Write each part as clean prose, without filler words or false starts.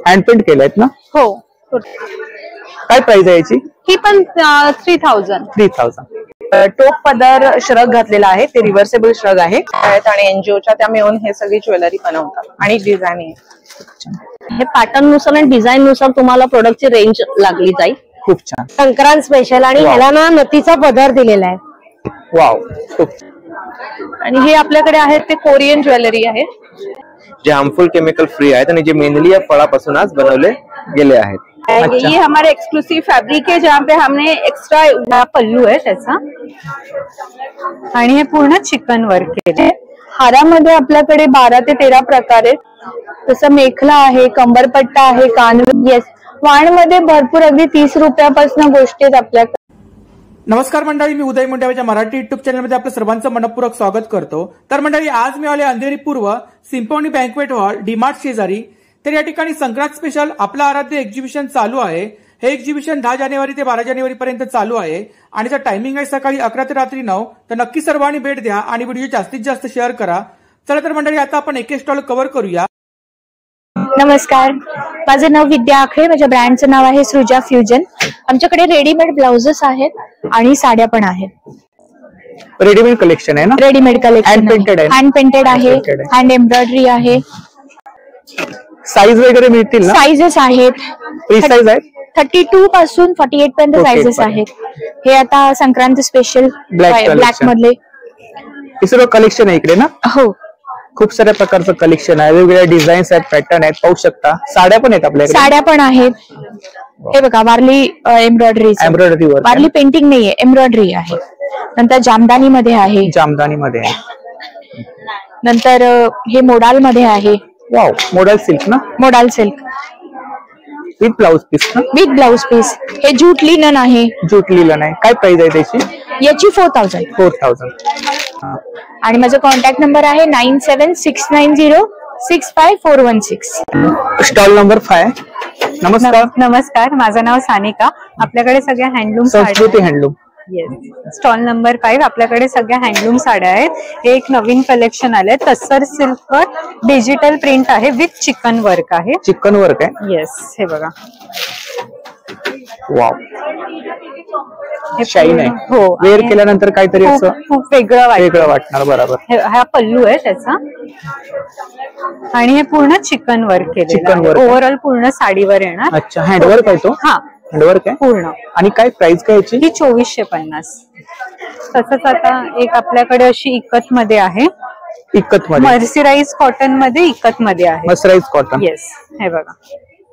Hand paint केलेत ना? हो. काय प्राइस आहे याची? ही पण 3000. 3000. टोप पदर श्रग घातलेला आहे, ते रिव्हर्सेबल श्रग आहे आणि एनजीओच्या त्या मिळून हे सगळी ज्वेलरी बनवतात आणि डिझाईन. हे पॅटर्न नुसार आणि डिझाईन नुसार तुम्हाला प्रोडक्टची रेंज लागली जाईल. खूप छान. संक्रांत स्पेशल आणि ह्याला ना नथीचा पदर दिलेला आहे. वाव, खूप. आणि हे आपल्याकडे आहे ते कोरियन ज्वेलरी आहे, जे हार्मफुल केमिकल फ्री आहेत आणि जे मेनली या फळापासूनच बनवले गेले आहेत. ये हमारे एक्सक्लूसिव फैब्रिक है जहाँ पे हमने एक्स्ट्रा पल्लू है त्याचा आणि हे पूर्ण चिकन वर्क केले. हारामध्ये आपल्याकडे 12 ते 13 प्रकार आहेत. तसं मेखला आहे, कंबरपट्टा आहे, कानवे. येस, वाणमध्ये भरपूर अगदी 30 रुपयापासून गोष्टी आहेत आपल्याकडे. नमस्कार मंडळी, मी उदय मुंडाच्या मराठी युट्यूब चॅनलमध्ये आपलं सर्वांचं मनपूर्वक स्वागत करतो. तर मंडळी, आज मी आले अंधेरी पूर्व सिम्फोनी बँक्वेट हॉल डीमार्ट शेजारी. तर या ठिकाणी संक्रांत स्पेशल आपलं आराध्य एक्झिबिशन चालू आहे. हे एक्झिबिशन 10 जानेवारी ते 12 जानेवारी पर्यंत चालू आहे आणि त्याचा टायमिंग आहे सकाळी 11 ते रात्री 9. तर नक्की सर्वांनी भेट द्या आणि व्हिडिओ जास्तीत जास्त शेअर करा. चला तर मंडळी, आता आपण एक स्टॉल कव्हर करूया. नमस्कार, माझं नाव विद्या आखरे, माझ्या ब्रँडचं नाव आहे सृजा फ्युजन. आमच्याकडे रेडीमेड ब्लाउजेस आहेत आणि साड्या पण आहेत. रेडीमेड कलेक्शन आहे ना? रेडीमेड कलेक्शन हँड पेंटेड आहे, हँड एम्ब्रॉयडरी आहे. साईज वगैरे मिळतील ना? साइजेस आहेत, फ्री साईज आहेत. 32 पासून 48 पर्यंत साइजेस आहेत. हे आता संक्रांत स्पेशल ब्लॅक मधले हे सर्व कलेक्शन आहे इकडे ना? हो, खूप साऱ्या प्रकारचं कलेक्शन आहे, वेगवेगळ्या डिझाईन्स आहेत, पॅटर्न आहेत, पाहू शकता. साड्या पण आहेत आपल्याकडे. साड्या पण आहेत. हे बघा, वारली एम्ब्रॉयडरी वर वारली पेंटिंग नाहीये, एम्ब्रॉयडरी आहे. नंतर जामदानी मध्ये आहे, नंतर हे मोडाल मध्ये आहे. वाव, मोडाल सिल्क ना? Modal silk with blouse piece ना? With blouse piece. हे जूट लिनन आहे. जूट लिनन आहे. काय प्राइस आहे त्याची? याची 4000. 4000. आणि माझा कॉन्टॅक्ट नंबर आहे 9769065416. Stall number 5. नमस्कार. नमस्कार, माझं नाव सानिका. आपल्याकडे सगळ्या हँडलूम संस्कृती हँडलूम. Stall number 5. आपल्याकडे सगळ्या हँडलूम साड्या आहेत. हे एक नवीन कलेक्शन आलंय. तस्सर सिल्क वर डिजिटल प्रिंट आहे विथ चिकन वर्क आहे. चिकन वर्क आहे. येस, हे बघा. वाव, शाईन आहे. हो, वेअर केल्यानंतर काहीतरी असं खूप वेगळं वाटणार. बरोबर. हा पल्लू आहे त्याचा आणि हे पूर्ण चिकन वर्क केलेलं आहे. ओव्हरऑल पूर्ण साडीवर येणार. अच्छा, हँडवर्क आहे तो? हा, हँडवर्क आहे पूर्ण. आणि काय प्राइस काय याची? ही 2450. तसंच आता एक आपल्याकडे अशी इकत मध्ये आहे. इकत मध्ये मर्सराइज कॉटन मध्ये इकत मध्ये आहे. Mercerise cotton. येस, हे बघा.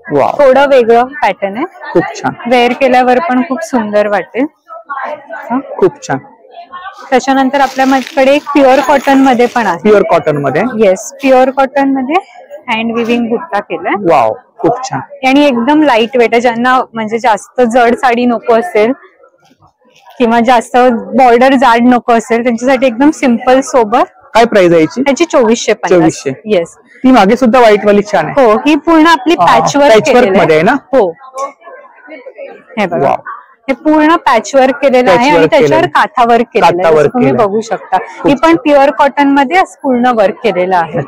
वाव, थोडं वेगळं पॅटर्न आहे. खूप छान. वेअर केल्यावर पण खूप सुंदर वाटेल. खूप छान. त्याच्यानंतर आपल्याकडे एक प्युअर कॉटन मध्ये पण आहे. प्युअर कॉटन मध्ये? येस, प्युअर कॉटन मध्ये हँड विविंग बुट्टा केलाय. वाव, खूप छान. आणि एकदम लाईट वेट आहे. ज्यांना म्हणजे जास्त जड साडी नको असेल किंवा जास्त बॉर्डर जाड नको असेल त्यांच्यासाठी एकदम सिंपल सोबर. काय प्राइस आहे याची? त्याची 2450. येस. ती मागे सुद्धा व्हाईट वाली छान आहे. हो, ही पूर्ण आपली पॅचवर्क मध्ये आहे ना? हो, हे बघा. हे पूर्ण पॅचवर्क केलेलं आहे आणि त्याच्यावर काथा वर्क केलेलं आहे. तुम्ही बघू शकता. ही पण प्युअर कॉटन मध्ये पूर्ण वर्क केलेलं आहे.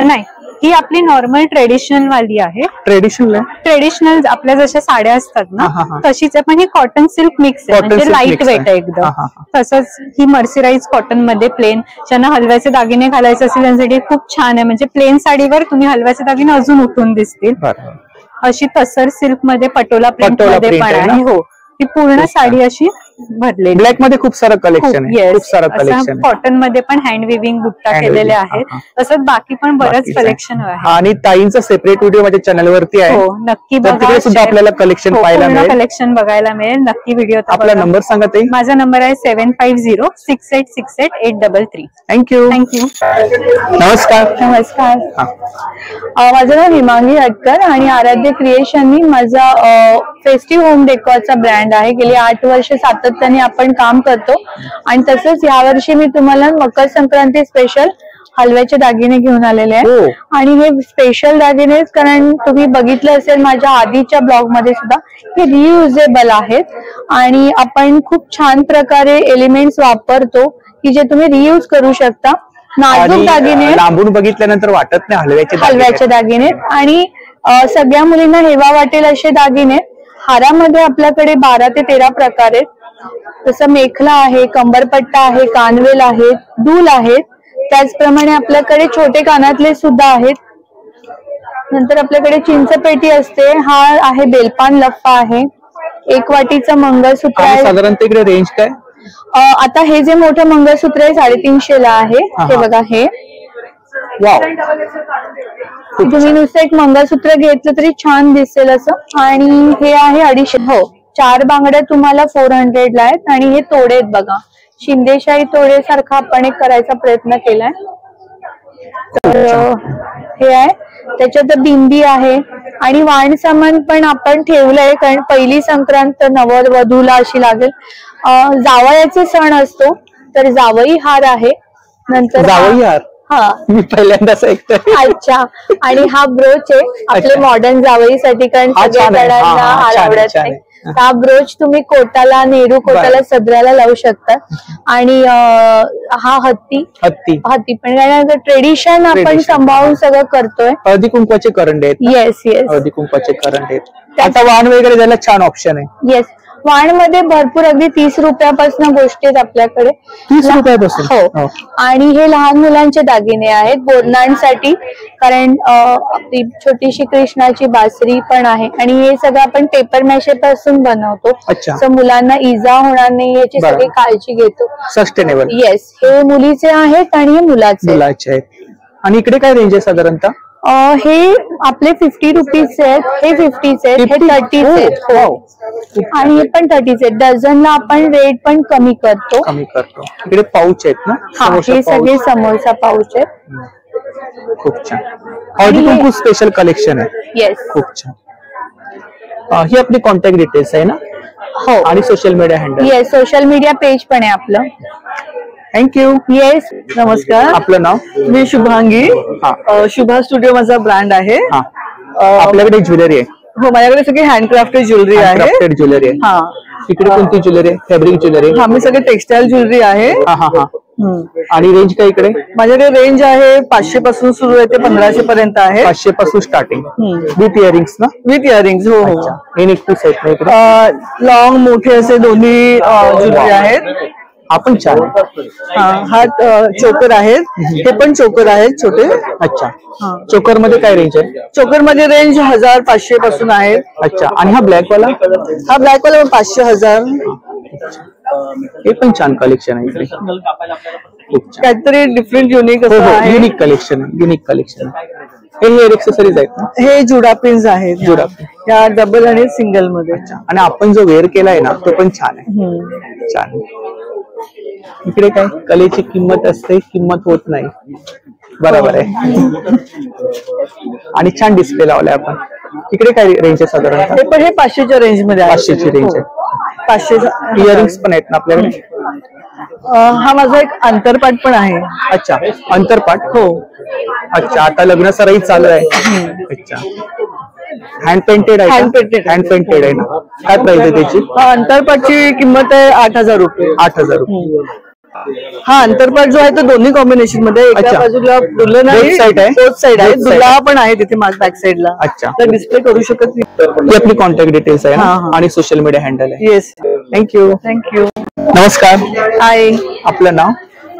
नाही, ही आपली नॉर्मल ट्रेडिशनल वाली आहे. ट्रेडिशनल आपल्या जशा साड्या असतात ना तशीच आहे, पण ही कॉटन सिल्क मिक्स आहे, म्हणजे लाईट वेट आहे एकदम. तसंच ही मर्सराइज कॉटन मध्ये प्लेन, ज्यांना हलव्याचे दागिने घालायचे असेल त्यांच्यासाठी खूप छान आहे. म्हणजे प्लेन साडीवर तुम्ही हलव्याचे दागिने अजून उठून दिसतील. अशी तसर सिल्क मध्ये पटोला प्रिंट मध्ये पण आहे. हो, ही पूर्ण साडी अशी भरलेली. ब्लॅक मध्ये खूप सारं कलेक्शन आहे. खूप सारं कलेक्शन. कॉटन मध्ये पण हँड विविंग बुट्टा केलेले आहेत. तसंच बाकी पण बरंच कलेक्शन आहे. आणि ताईंचा सेपरेट व्हिडिओ माझ्या चॅनल वरती आहे. हो, नक्की बघा. सुद्धा आपल्याला कलेक्शन पाहायला मिळेल. कलेक्शन बघायला मिळेल. नक्की व्हिडिओ. आपला नंबर सांगा ताई. माझा नंबर आहे 7506868833. थँक्यू. नमस्कार. माझं नाव हिमांगी हटकर आणि आराध्य क्रिएशन ही माझा फेस्टिव्ह होम डेकोरचा ब्रँड आहे. गेली 8 वर्ष सातत्याने आपण काम करतो आणि तसंच यावर्षी मी तुम्हाला मकर संक्रांती स्पेशल हलव्याचे दागिने घेऊन आलेले आहे. आणि हे स्पेशल दागिने कारण तुम्ही बघितलं असेल माझ्या आधीच्या ब्लॉग मध्ये सुद्धा हे रियुजेबल आहेत आणि आपण खूप छान प्रकारे एलिमेंट्स वापरतो की जे तुम्ही रियूज करू शकता. नाजूक दागिने, लांबून बघितल्यानंतर वाटत नाही हलव्याचे दागिने आणि सगळ्या मुलींना हेवा वाटेल असे दागिने. हारामध्ये आपल्याकडे 12 ते 13 प्रकार आहेत. जसं मेखला आहे, कंबरपट्टा आहे, कानवेल आहेत, डूल आहेत. त्याचप्रमाणे आपल्याकडे छोटे कानातले सुद्धा आहेत. नंतर आपल्याकडे चिंचपेटी असते. हा आहे बेलपान लफ्फा आहे. 1 वाटीचं मंगळसूत्र आहे. साधारणतः इकडे रेंज काय? आता हे जे मोठं मंगळसूत्र आहे 350 ला आहे. हे बघा, हे तुम्ही नुसतं एक मंगळसूत्र घेतलं तरी छान दिसेल असं. आणि हे आहे 250. हो, 4 बांगड्या तुम्हाला 400 ला आहेत. आणि हे तोडे आहेत बघा, शिंदेशाही तोडे सारखा आपण एक करायचा प्रयत्न केलाय. तर हे आहे. त्याच्यात बिंदी आहे आणि वाण सामान पण आपण ठेवलंय, कारण पहिली संक्रांत नववधूला अशी लागेल. जावयाचे सण असतो तर जावई हार आहे. नंतर जावई हार, हा मी पहिल्यांदाच ऐकतोय. अच्छा. आणि हा ब्रोच आहे आपले मॉडर्न जावईसाठी, कारण सगळ्या हार आवडत नाही. हा ब्रोच तुम्ही कोटाला, नेहरू कोटाला, सदराला लावू शकता. आणि हा हत्ती पण ट्रेडिशन आपण सांभाळून सगळं करतोय. हळदी कुंकवाचे करंडे आहेत. येस हळदी कुंकवाचे करंडे आहेत. आता वाण वगैरे द्यायला छान ऑप्शन आहे. येस, वाण मध्ये भरपूर अगदी 30 रुपयापासून गोष्टी आहेत आपल्याकडे. 30 रुपयापासून? हो. आणि हे लहान मुलांचे दागिने आहेत बोरनांसाठी, कारण आपली छोटीशी कृष्णाची बासरी पण आहे. आणि हे सगळं आपण पेपर मॅशे पासून बनवतो. तर मुलांना इजा होणार नाही याची सगळी काळजी घेतो. सस्टेनेबल. येस, हे मुलीचे आहेत आणि हे मुलाचे आहेत. आणि इकडे काय रेंज आहे साधारणतः? हे आपले 50 रुपीज आहेत. हे 50 आहेत. हे 30 आहेत. आणि हे पण 30 आहेत. डझनला आपण रेट पण कमी करतो. इकडे पाऊच आहेत ना? हा, हे सगळे समोसा पाऊच आहेत. खूप छान. हळदी कुंकू स्पेशल कलेक्शन आहे. येस, खूप छान. ही आपली कॉन्टॅक्ट डिटेल्स आहे ना? हो. आणि social media handle? Yes, social media page पण आहे आपलं. थँक्यू. येस, नमस्कार. आपलं नाव? मी शुभांगी. शुभा स्टुडिओ माझा ब्रँड आहे. आपल्याकडे ज्वेलरी आहे? हो, माझ्याकडे सगळी हँडक्राफ्टेड ज्वेलरी आहे. ज्वेलरी आहे. हा. इकडे कोणती ज्वेलरी? Fabric jewellery? हा, मी सगळे टेक्सटाईल ज्वेलरी आहे. आणि रेंज काय इकडे? माझ्याकडे रेंज आहे 500 पासून सुरू आहे ते 1500 पर्यंत आहे. 500 पासून स्टार्टिंग. विथ इयरिंग्स ना? With earrings. हो हो. हे नेकपीस आहेत ना इकडे? लॉंग मोठे असे दोन्ही ज्वेलरी आहेत. आपण छान. हा चोकर आहेत. हे पण चोकर आहेत छोटे. अच्छा. चोकर मध्ये काय रेंज आहे? चोकर मध्ये रेंज 1500 पासून आहे. अच्छा. आणि हा ब्लॅक वाला? हा ब्लॅक वाला 500, 1000. हे पण छान कलेक्शन आहे इकडे. काहीतरी डिफरंट युनिक असं आहे. Unique collection. हे हेअर एक्सेसरीज आहेत ना? हे जुडा पिन्स आहेत. जुडा या डबल आणि सिंगल मध्ये. आणि आपण जो वेअर केलाय ना तो पण छान आहे. छान. इकडे काय कलेची किंमत असते, किंमत होत नाही. बरोबर आहे. आणि छान डिस्प्ले लावलाय आपण. इकडे काय रेंज आहे साधारणतः? हे पण हे 500च्या रेंज मध्ये आहे. 500ची रेंज आहे. 500. इयरिंग्स पण आहेत ना आपल्याकडे? हा माझा एक अंतरपाट पण आहे. अच्छा, अंतरपाट. हो. अच्छा, आता लग्न सराई चालू आहे. अच्छा. हँड पेंटेड आहे? हँड पेंटेड आहे ना? काय प्राइस आहे त्याची? अंतरपाटची किंमत आहे 8000 रुपये. 8000 रुपये. हा अंतरपाट जो आहे तो दोन्ही कॉम्बिनेशन मध्ये. एका बाजूला दुल्हन आहे, बोथ साइड आहे. दुल्हा पण आहे तिथे बॅक साइडला. अच्छा. तर डिस्प्ले करू शकत नाही. ही आपली कॉन्टॅक्ट डिटेल्स आहे आणि सोशल मीडिया हँडल आहे. येस. थँक्यू. थँक्यू. नमस्कार. हाय, आपलं नाव?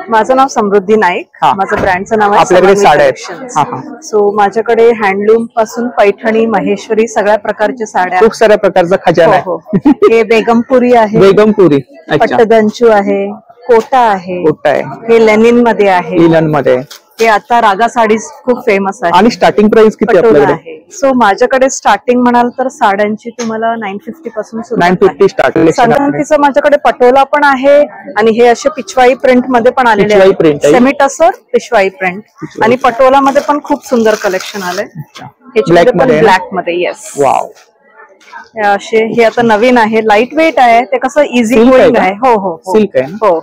माझं नाव समृद्धी नाईक. माझं ब्रँडचं नाव आहे. आपल्याकडे साड्या आहेत? सो माझ्याकडे हँडलूम पासून पैठणी, महेश्वरी सगळ्या प्रकारच्या साड्या. खूप साऱ्या प्रकारचा खजाना आहे. हे बेगमपुरी आहे. बेगमपुरी. पट्टदंचू आहे. कोटा आहे. कोटा आहे. हे लेनिन मध्ये आहे. लिनन मध्ये. हे आता रागा साडीज खूप फेमस आहे. आणि स्टार्टिंग प्राइस किती आपल्याकडे? सो माझ्याकडे स्टार्टिंग म्हणाल तर साड्यांची तुम्हाला 950 पासून सुरू. 950 स्टार्टिंग. साधारणतीचं माझ्याकडे पटोला पण आहे आणि हे असे पिशवाई प्रिंट मध्ये पण आलेले आहे. सेमी टसर पिशवाई प्रिंट आणि पटोला मध्ये पण खूप सुंदर कलेक्शन आलंय. ब्लॅक मध्ये. येस. वाव. असे हे आता नवीन आहे. लाईट वेट आहे. ते कसं इझी गोईंग आहे. हो हो. सिल्क आहे. हो.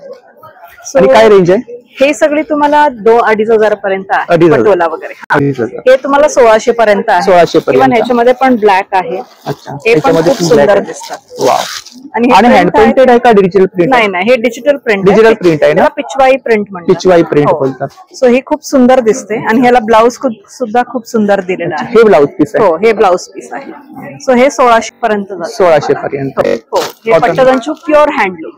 आणि काय रेंज आहे? हे सगळी तुम्हाला 2-2.5 पर्यंत आहे 2,500. पटोला वगैरे. 2,500. हे तुम्हाला 1600 पर्यंत आहे. 1600 पर्यंत. इव्हन ह्याच्यामध्ये पण ब्लॅक आहे. अच्छा, हे पण त्याच्यामध्ये खूप पण सुंदर black आहे. दिसतात. वाव. आणि आणि हँड पेंटेड आहे का डिजिटल प्रिंट? नाही नाही, हे डिजिटल प्रिंट डिजिटल प्रिंट आहे ना? पिचवाई प्रिंट म्हणतात. पिचवाई प्रिंट बोलतात. सो हे खूप सुंदर दिसते आणि ह्याला ब्लाउज सुद्धा खूप सुंदर दिलेला आहे. हे ब्लाउज पीस आहे. हो, हे ब्लाउज पीस आहे. सो हे 1600 पर्यंत जातं. 1600 पर्यंत. हो, हे पटोलांची प्युअर हँडलूम.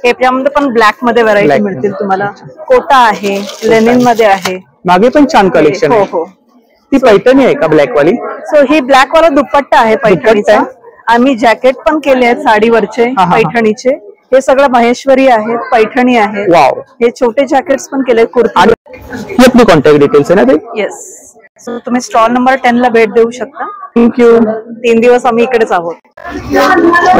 हे त्यामध्ये पण ब्लॅक मध्ये व्हरायटी Black मिळतील मध्ये. तुम्हाला. कोटा आहे, लेनिन मध्ये आहे. मागे पण छान कलेक्शन हो आहे. हो. ती पैठणी आहे का ब्लॅक वाली? सो ही ब्लॅक वाला दुपट्टा आहे पैठणीचा. दुपट्टा आम्ही जॅकेट पण केले आहेत साडीवरचे हा, हा. पैठणीचे. हे सगळं महेश्वरी आहेत, पैठणी आहे. वाव. हे छोटे जॅकेट्स पण केले कुर्ती. ही आपली कॉन्टॅक्ट डिटेल्स आहे ना ते? येस. सो तुम्ही स्टॉल नंबर 10 ला भेट देऊ शकता. थँक्यू. 3 दिवस आम्ही इकडेच आहोत.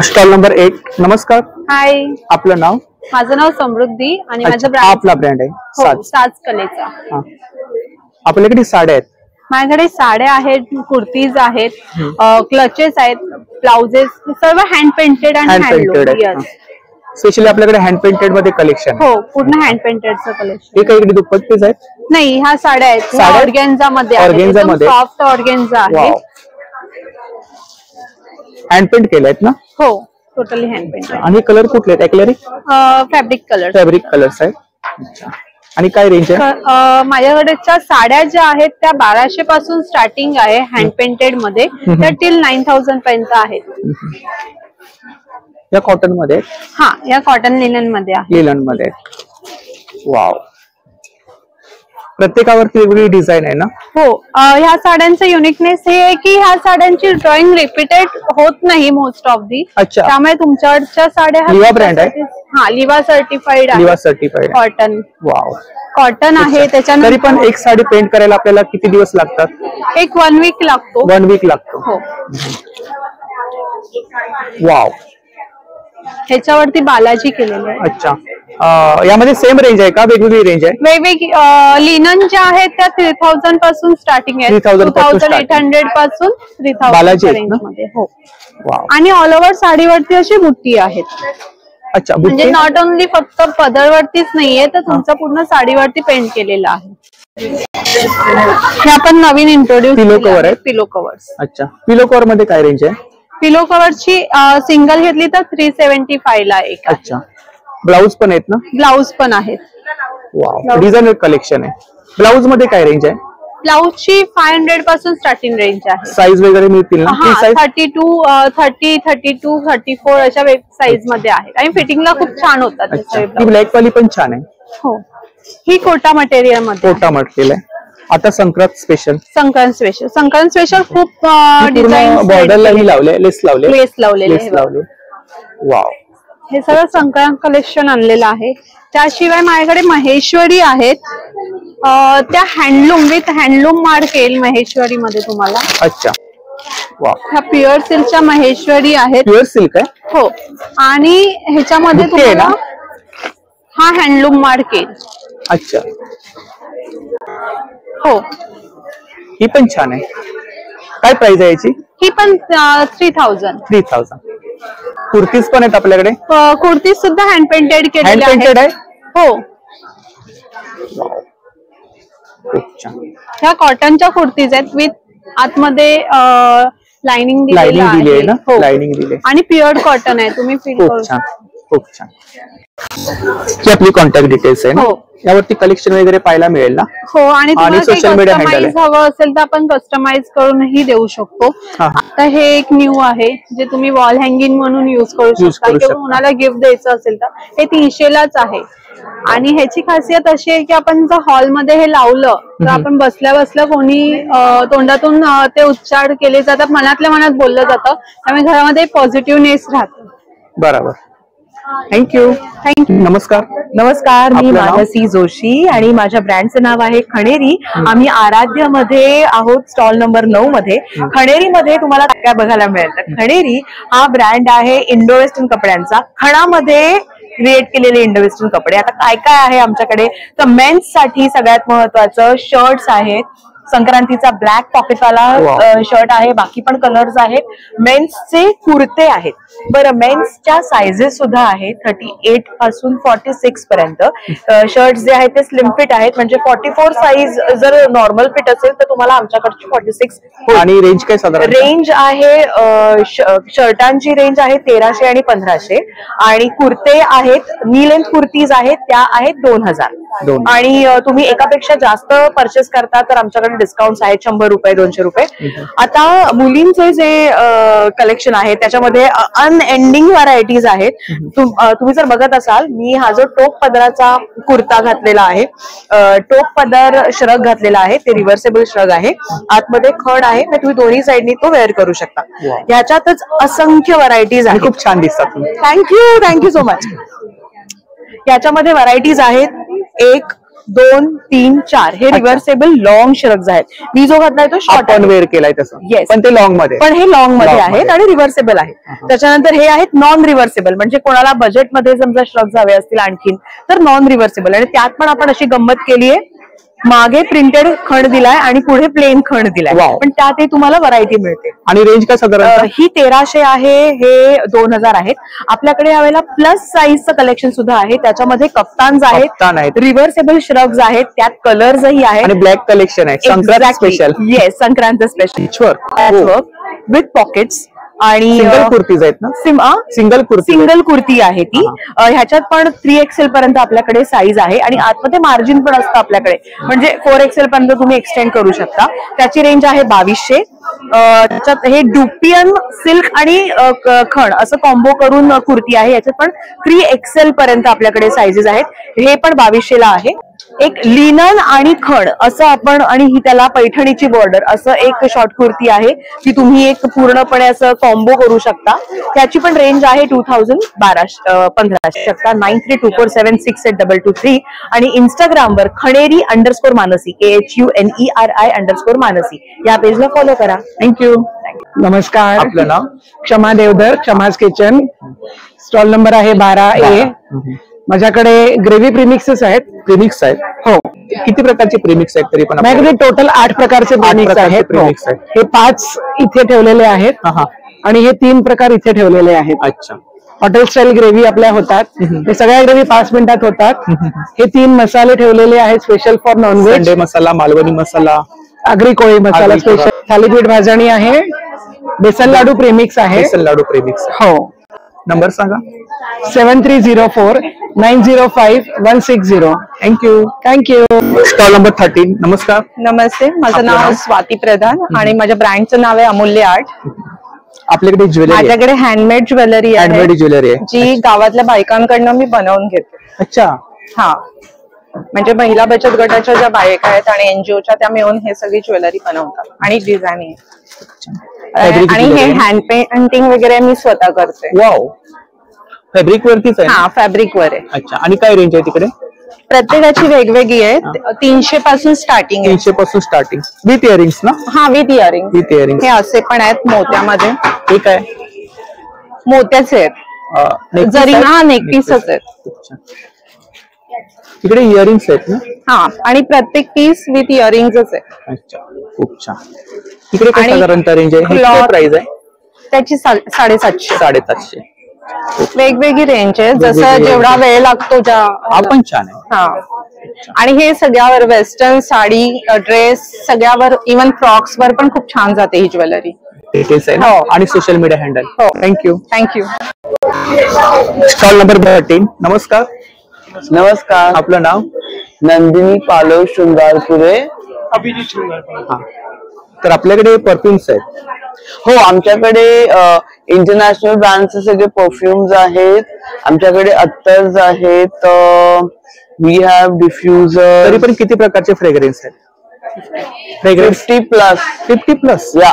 Stall number 1. नमस्कार, हाय, आपलं नाव? माझं नाव समृद्धी आणि अच्छा, माझं ब्रँड आपला ब्रँड आहे साज. साज कलेचा. हा. आपल्याकडे साड्या आहेत. माझ्याकडे साड्या आहेत, कुर्तीज आहेत, क्लचेस आहेत, ब्लाउजेस, सर्व हँड पेंटेड आणि हँड पेंटेड हँडलूम. आहे. स्पेशली आपल्याकडे हँड पेंटेड मध्ये कलेक्शन. हो, पूर्ण हँड पेंटेडचं कलेक्शन. हे काही इकडे दुपट्टेच आहेत? नाही, ह्या साड्या आहेत, साड्या? ऑर्गेन्झा मध्ये Organza मध्ये? सॉफ्ट ऑर्गेन्झा आहे. वाव. हँड पेंट केले आहेत ना? हो, टोटली हँड पेंटेड. आणि कलर कुठले आहेत? Acrylic fabric colour. Fabric colours आहेत. अच्छा. आणि काय रेंज आहे? माझ्याकडेच्या साड्या ज्या आहेत त्या 1200 पासून स्टार्टिंग आहे हँड पेंटेड मध्ये, त्या टिल 9000 पर्यंत आहेत. या कॉटन मध्ये आहेत? हा, या कॉटन लिनन मध्ये आहे. लिलन मध्ये आहेत. वाव. प्रत्येकावरती वेगवेगळी डिझाईन आहे ना? हो, ह्या साड्यांचं युनिकनेस हे आहे की ह्या साड्यांची ड्रॉइंग रिपीटेड होत नाही मोस्ट ऑफ दी. अच्छा. त्यामुळे तुमच्याकडच्या साड्या लिवा brand आहे? हा, लिवा सर्टिफाईड आहे. लिवा सर्टिफाईड. कॉटन. वाव. कॉटन आहे. तरी त्याच्यानंतर पण एक साडी पेंट करायला आपल्याला किती दिवस लागतात? एक 1 वीक लागतो. 1 वीक लागतो. हो. वाव. ह्याच्यावरती बालाजी केलेले आहे. अच्छा. यामध्ये सेम रेंज आहे का वेगवेगळी रेंज आहे? वेगवेगळी लिनन ज्या आहेत त्या 3000 पासून स्टार्टिंग आहे. 3000 पासून 2800 पासून 3000 बालाजी आहेत रेंज ना? मध्ये. हो. वाव. आणि ऑल ओव्हर साडीवरती अशी बुट्टी आहेत. अच्छा, म्हणजे बुट्टी? नॉट ओनली फक्त पदरवरतीच नाहीये, तर तुमच्या पूर्ण साडीवरती पेंट केलेला आहे. हे आपण नवीन इंट्रोड्यूस पिलो कव्हर आहे? पिलो कव्हर्स. अच्छा. पिलो कव्हर मध्ये काय रेंज आहे? पिलो कव्हरची सिंगल घेतली तर 375 ला एक. अच्छा. ब्लाऊज पण आहेत ना? ब्लाऊज पण आहेत. वाव. डिझायनर कलेक्शन आहे. ब्लाऊज मध्ये काय रेंज आहे? ब्लाऊजची 500 पासून स्टार्टिंग रेंज आहे. साईज वगैरे मिळतील ना? हा, साईज 32, 30, 32, 34 अशा साईज मध्ये आहेत आणि फिटिंगला खूप छान होतात. अच्छा. ही ब्लॅक वाली पण छान आहे. हो, ही कोटा मटेरियल मध्ये. कोटा मटेरियल आहे. आता संक्रांत स्पेशल. संक्रांत स्पेशल खूप डिझाईन बॉर्डरलाही लावले, लेस लावले. लेस लावलेले लेस लावले. वाव. हे सगळं संक्रांत कलेक्शन आणलेलं आहे. त्याशिवाय माझ्याकडे महेश्वरी आहेत. त्या हँडलूम विथ हँडलूम मार्क येईल महेश्वरी मध्ये तुम्हाला. अच्छा. वाव. ह्या प्युअर सिल्कच्या महेश्वरी आहेत. प्युअर सिल्क आहे? हो. आणि ह्याच्यामध्ये बुट्टी आहे तुम्हाला हा हँडलूम मार्क येईल. अच्छा. हो. ही पण छान आहे. काय प्राइस आहे याची? ही पण 3000. 3000. कुर्तीज पण आहेत आपल्याकडे? कुर्ती सुद्धा हँड पेंटेड हँड केलेल्या पेंटेड आहे? हो. खूप छान. ह्या कॉटनच्या कुर्तीज आहेत विथ आतमध्ये लाइनिंग दिलेली लाइनिंग दिली आहे आहे. ना? हो. लाइनिंग दिली. आणि प्युअर कॉटन आहे. तुम्ही फील करू खूप छान. शकता. खूप छान. ही आपली कॉन्टॅक्ट डिटेल्स आहे ना? हो. यावरती कलेक्शन वगैरे पाहायला मिळेल ना? हो. आणि तुम्हाला सोशल मीडिया हँडल आहे. कस्टमाइज हवं असेल तर आपण कस्टमाइज करूनही देऊ शकतो. हा. आता हे एक न्यू आहे जे तुम्ही वॉल हँगिंग म्हणून युज करू शकता किंवा कोणाला गिफ्ट द्यायचं असेल तर. हे 300 लाच आहे. आणि ह्याची खासियत अशी आहे की आपण जर हॉलमध्ये हे लावलं तर आपण बसल्या बसल्या कोणी तोंडातून ते उच्चार केले जातात, मनातल्या मनात बोललं जातं. त्यामुळे घरामध्ये पॉझिटिव्हनेस राहतो. बरोबर. थँक्यू. नमस्कार. नमस्कार, मी मानसी जोशी आणि माझ्या ब्रँडचं नाव आहे खणेरी. आम्ही आराध्य मध्ये आहोत, स्टॉल नंबर 9 मध्ये. खणेरी मध्ये तुम्हाला काय बघायला मिळतं? खणेरी हा ब्रँड आहे इंडो वेस्टर्न कपड्यांचा. खणामध्ये क्रिएट केलेले इंडो वेस्टर्न कपडे. आता काय काय आहे आमच्याकडे? तर मेन्स साठी सगळ्यात महत्वाचं शर्ट्स आहेत, संक्रांतीचा ब्लॅक पॉकेटवाला शर्ट आहे, बाकी पण कलर्स आहेत. मेन्सचे कुर्ते आहेत. बरं, मेन्सच्या सायझेस सुद्धा आहेत 38 पासून 46 पर्यंत. शर्ट जे आहेत ते स्लिम फिट आहेत, म्हणजे 44 साईज जर नॉर्मल फिट असेल तर तुम्हाला आमच्याकडची 46. आणि रेंज काय साधारण? रेंज आहे शर्टांची रेंज आहे 1300 आणि 1500, आणि कुर्ते आहेत, नी लेंथ कुर्तीज आहेत त्या आहेत 2000. आणि तुम्ही एकापेक्षा जास्त परचेस करता तर आमच्याकडे डिस्काउंट आहेत 100 रुपये 200 रुपये. आता मुलींचे जे कलेक्शन आहे त्याच्यामध्ये अनएंडिंग व्हरायटीज आहेत. तुम्ही जर बघत असाल, मी हा जो टोप पदराचा कुर्ता घातलेला आहे, टोप पदर श्रग घातलेला आहे, ते रिव्हर्सेबल श्रग आहे, आतमध्ये खड आहे, तुम्ही दोन्ही साईडनी तो वेअर करू शकता. ह्याच्यातच असंख्य व्हरायटीज आहेत. खूप छान दिसतात. Thank you so much. याच्यामध्ये व्हरायटीज आहेत 1, 2, 3, 4. हे रिव्हर्सेबल लॉंग श्रग्स आहेत. मी जो घातलाय तो शॉर्ट वेअर केलाय तसं. येस, पण ते लॉंग मध्ये, पण हे लॉंग मध्ये आहेत आणि रिव्हर्सेबल आहेत. त्याच्यानंतर हे आहेत नॉन रिव्हर्सेबल, म्हणजे कोणाला बजेटमध्ये समजा श्रग्स हवे असतील आणखीन तर नॉन रिव्हर्सेबल. आणि त्यात पण आपण अशी गंमत केली आहे, मागे प्रिंटेड खण दिलाय आणि पुढे प्लेन खण दिलाय, पण त्यातही तुम्हाला व्हरायटी मिळते. आणि रेंज काय साधारण? ही 1300 आहे, हे 2000 आहेत. आपल्याकडे यावेळेला प्लस साईजचं कलेक्शन सुद्धा आहे, त्याच्यामध्ये कफ्तान्स आहेत, रिव्हर्सेबल श्रग्स आहेत, त्यात कलर्सही आहेत आणि ब्लॅक कलेक्शन आहे. Sankrant special. Yes, Sankrant special with pockets. आणि सिंगल कुर्तीज आहेत ना? सिंगल कुर्ती आहे ती. ह्याच्यात पण 3XL पर्यंत आपल्याकडे साईज आहे आणि आतमध्ये मार्जिन पण असतं आपल्याकडे, म्हणजे 4XL पर्यंत तुम्ही एक्सटेंड करू शकता. त्याची रेंज आहे 2200. त्याच्यात हे डुपियन सिल्क आणि खण असं कॉम्बो करून कुर्ती आहे. याच्यात पण 3XL पर्यंत आपल्याकडे साईजेस आहेत. हे पण 2200 ला आहे. एक लिनन आणि खण असं आपण, आणि ही त्याला पैठणीची बॉर्डर असं एक शॉर्ट कुर्ती आहे, ती तुम्ही एक पूर्णपणे असं कॉम्बो करू शकता. त्याची पण रेंज आहे 1500 शकता. 9324768223. आणि इंस्टाग्रामवर खणेरी_मानसी KHUNERI_मानसी या पेजला फॉलो करा. थँक्यू. नमस्कार, आपलं नाव? क्षमा Deodhar, Kshama's kitchen. Stall number आहे 12A. माझ्याकडे ग्रेव्ही प्रीमिक्सेस आहेत. प्रीमिक्स आहेत? हो. किती प्रकारचे प्रीमिक्स आहेत तरी पण? माझ्याकडे टोटल 8 प्रकारचे प्रीमिक्स आहेत. हे 5 इथे ठेवलेले आहेत आणि हे 3 प्रकार इथे ठेवलेले आहेत. अच्छा. हॉटेल स्टाईल ग्रेव्ही आपल्या होतात. हे सगळ्या ग्रेव्ही 5 मिनिटात होतात. हे 3 मसाले ठेवलेले आहेत special for non veg. Sunday masala, Malvani masala, Agri Koli masala special. Thalipeeth भाजणी आहे. बेसन लाडू प्रीमिक्स आहे. बेसन लाडू प्रीमिक्स. हो. नंबर सांगा. 7304905160. थँक्यू. Stall number 13. नमस्कार. नमस्ते, माझं नाव स्वाती प्रधान आणि माझ्या ब्रँडचं नाव आहे अमूल्य आर्ट. आपल्याकडे ज्वेलरी? माझ्याकडे हँडमेड ज्वेलरी आहे. हँडमेड ज्वेलरी आहे जी गावातल्या बायकांकडनं मी बनवून घेते. अच्छा. हा, म्हणजे महिला बचत गटाच्या ज्या बायका आहेत आणि NGOच्या त्या मिळून हे सगळी ज्वेलरी बनवतात आणि डिझायनिंग. आणि हे हँड पेंटिंग वगैरे मी स्वतः करते. वाव. फॅब्रिक वरतीच आहे? हा, फॅब्रिक वर आहे. अच्छा. आणि काय रेंज आहे तिकडे? प्रत्येकाची वेगवेगळी आहे. 300 पासून स्टार्टिंग आहे. 300 पासून स्टार्टिंग. विथ इयरिंग्स ना? हा, विथ इयरिंग. With earring. हे असे पण आहेत मोत्यामध्ये. हे काय? मोत्याचे आहेत. जरी हा नेकपीसच आहेत. तिकडे इयरिंग्स आहेत ना? हा, आणि प्रत्येक पीस विथ इयरिंग्सच आहे. अच्छा, खूप छान. तिकडे काय साधारणतः रेंज आहे? काय प्राइस आहे त्याची? 750. 750. वेगवेगळी रेंज आहे, जसं जेवढा वेळ लागतो. आपण छान आहे. हा, आणि हे सगळ्यावर वेस्टर्न साडी, ड्रेस सगळ्यावर, इव्हन फ्रॉक्स वर पण खूप छान जाते ही ज्वेलरी. डिटेल्स आहे. हो. आणि सोशल मीडिया हँडल. हो. थँक्यू. Stall number 13. नमस्कार. नमस्कार. आपलं नाव? नंदिनी पालव शृंगारपुरे. तर आपल्याकडे परफ्युम्स आहेत? हो, आमच्याकडे इंटरनॅशनल ब्रँडचे सगळे परफ्युम्स आहेत. आमच्याकडे अत्तर्स आहेत. We have diffuser. तरी पण किती प्रकारचे फ्रेग्रन्स आहेत? 50 प्लस. 50 प्लस? या,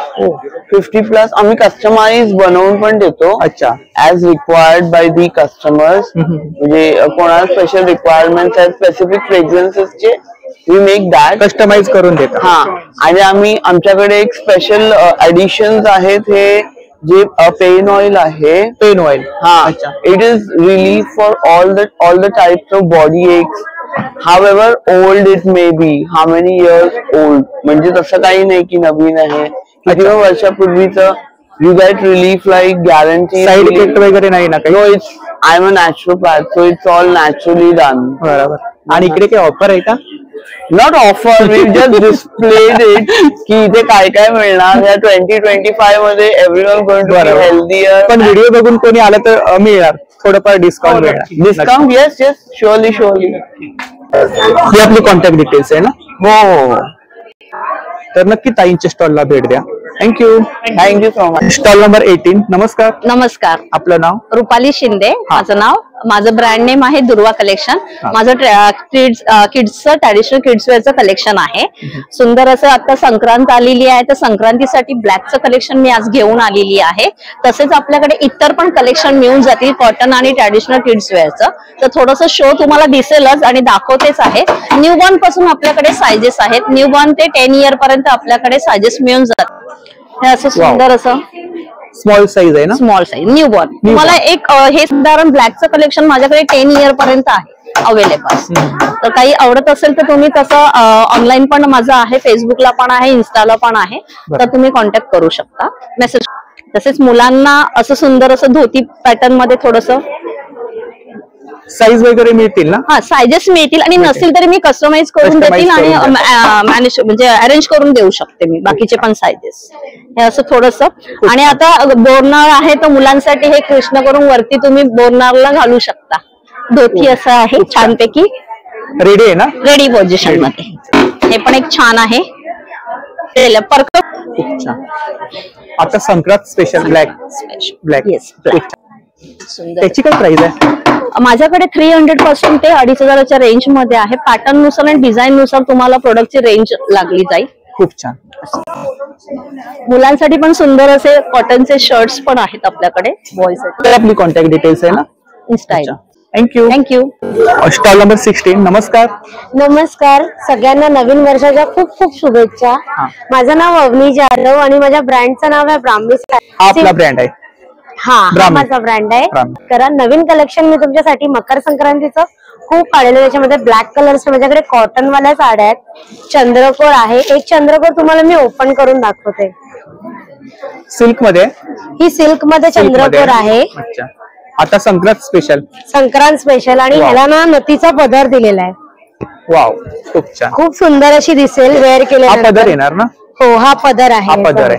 50 प्लस. आम्ही कस्टमाइज बनवून पण देतो. अच्छा. As required by the customers. म्हणजे कोणाला स्पेशल रिक्वायरमेंट्स आहेत स्पेसिफिक फ्रेग्रन्सेसचे, वी मेक दॅट. कस्टमाइज करून देतो. हा, आणि आमच्याकडे एक स्पेशल ऍडिशन्स आहेत. हे जे पेन ऑइल आहे. Pain oil? हा. It is relief for all the types of body aches. however old it may be, how many years old, म्हणजे तसं काही नाही की नवीन आहे किती वर्षापूर्वीचं. You get relief like guarantee. Side effect वगैरे नाही ना काही? No, I'm a naturopath, so it's all naturally done. बरोबर. आणि इकडे काही ऑफर आहे का? Not offer, we just displayed it की इथे काय काय मिळणार या 2025 मध्ये. everyone going to be healthier. पण व्हिडिओ बघून कोणी आलं तर मिळणार थोडंफार डिस्काउंट मिळणार. Discount yes surely. ही आपली कॉन्टॅक्ट डिटेल्स आहे ना? हो. तर नक्की ताईंच्या स्टॉलला भेट द्या. Thank you so much. Stall number 18. नमस्कार. नमस्कार. आपलं नाव? रुपाली शिंदे माझं नाव. माझं ब्रँड नेम आहे दुर्वा कलेक्शन. माझं किड्सचं ट्रॅडिशनल किड्स वेअरचं कलेक्शन आहे. सुंदर असं आता संक्रांत आलेली आहे तर संक्रांतीसाठी ब्लॅकचं कलेक्शन मी आज घेऊन आलेली आहे. तसेच आपल्याकडे इतर पण कलेक्शन मिळून जातील कॉटन आणि ट्रॅडिशनल किड्स वेअरचं. तर थोडंसं शो तुम्हाला दिसेलच आणि दाखवतेच आहे. न्यूबॉर्न पासून आपल्याकडे सायझेस आहेत. न्यूबॉर्न ते 10 इयर पर्यंत आपल्याकडे सायझेस मिळून जातात. हे असं सुंदर असं स्मॉल साईज आहे ना? Small size newborn. तुम्हाला एक हे साधारण ब्लॅकचं कलेक्शन माझ्याकडे 10 इयर पर्यंत आहे अवेलेबल. तर काही आवडत असेल तर तुम्ही तसं ऑनलाईन पण माझं आहे, फेसबुकला पण आहे, इन्स्टाला पण आहे. तर तुम्ही कॉन्टॅक्ट करू शकता मेसेज. तसेच मुलांना असं सुंदर असं धोती पॅटर्न मध्ये थोडंसं साईज वगैरे मिळतील ना? हा सायझेस मिळतील आणि नसेल तरी मी कस्टमाइज करून देतील आणि मॅनेज म्हणजे अरेंज करून देऊ शकते मी बाकीचे पण सायझेस. हे असं थोडंसं. आणि आता बोरनाळ आहे तर मुलांसाठी हे कृष्ण करून वरती तुम्ही बोरनाळला घालू शकता. धोती असं आहे छानपैकी रेडी आहे ना? रेडी पोझिशन मध्ये. हे पण एक छान आहे. आता Sankrant special black yes black. त्याची काय प्राइस आहे? माझ्याकडे 300 पासून ते 2500च्या रेंज मध्ये आहे. पॅटर्न नुसार आणि डिझाईन नुसार तुम्हाला प्रोडक्टची रेंज लागली जाईल. खूप छान. मुलांसाठी पण सुंदर असे कॉटनचे शर्ट्स पण आहेत आपल्याकडे बॉयसाठी. आपली कॉन्टॅक्ट डिटेल्स आहे ना? इन्स्टा. थँक्यू. Stall number 16. नमस्कार. नमस्कार. सगळ्यांना नवीन वर्षाच्या खूप खूप शुभेच्छा. माझं नाव अवनी जाधव आणि माझ्या ब्रँडचं नाव आहे ब्राह्मी. हा आपला ब्रँड आहे? हा माझा ब्रँड आहे. कारण नवीन कलेक्शन मी तुमच्यासाठी मकर संक्रांतीचं खूप काढलेलं. त्याच्यामध्ये ब्लॅक कलर्स माझ्याकडे कॉटन वाल्या साड्या आहेत. चंद्रकोर आहे. एक चंद्रकोर तुम्हाला मी ओपन करून दाखवते. सिल्क मध्ये? ही सिल्क मध्ये चंद्रकोर आहे. आता संक्रांत स्पेशल आणि ह्याला ना नथीचा पदर दिलेला आहे. वाव खूप छान. खूप सुंदर अशी दिसेल वेअर केलेला. पदर येणार ना? हो हा पदर आहे.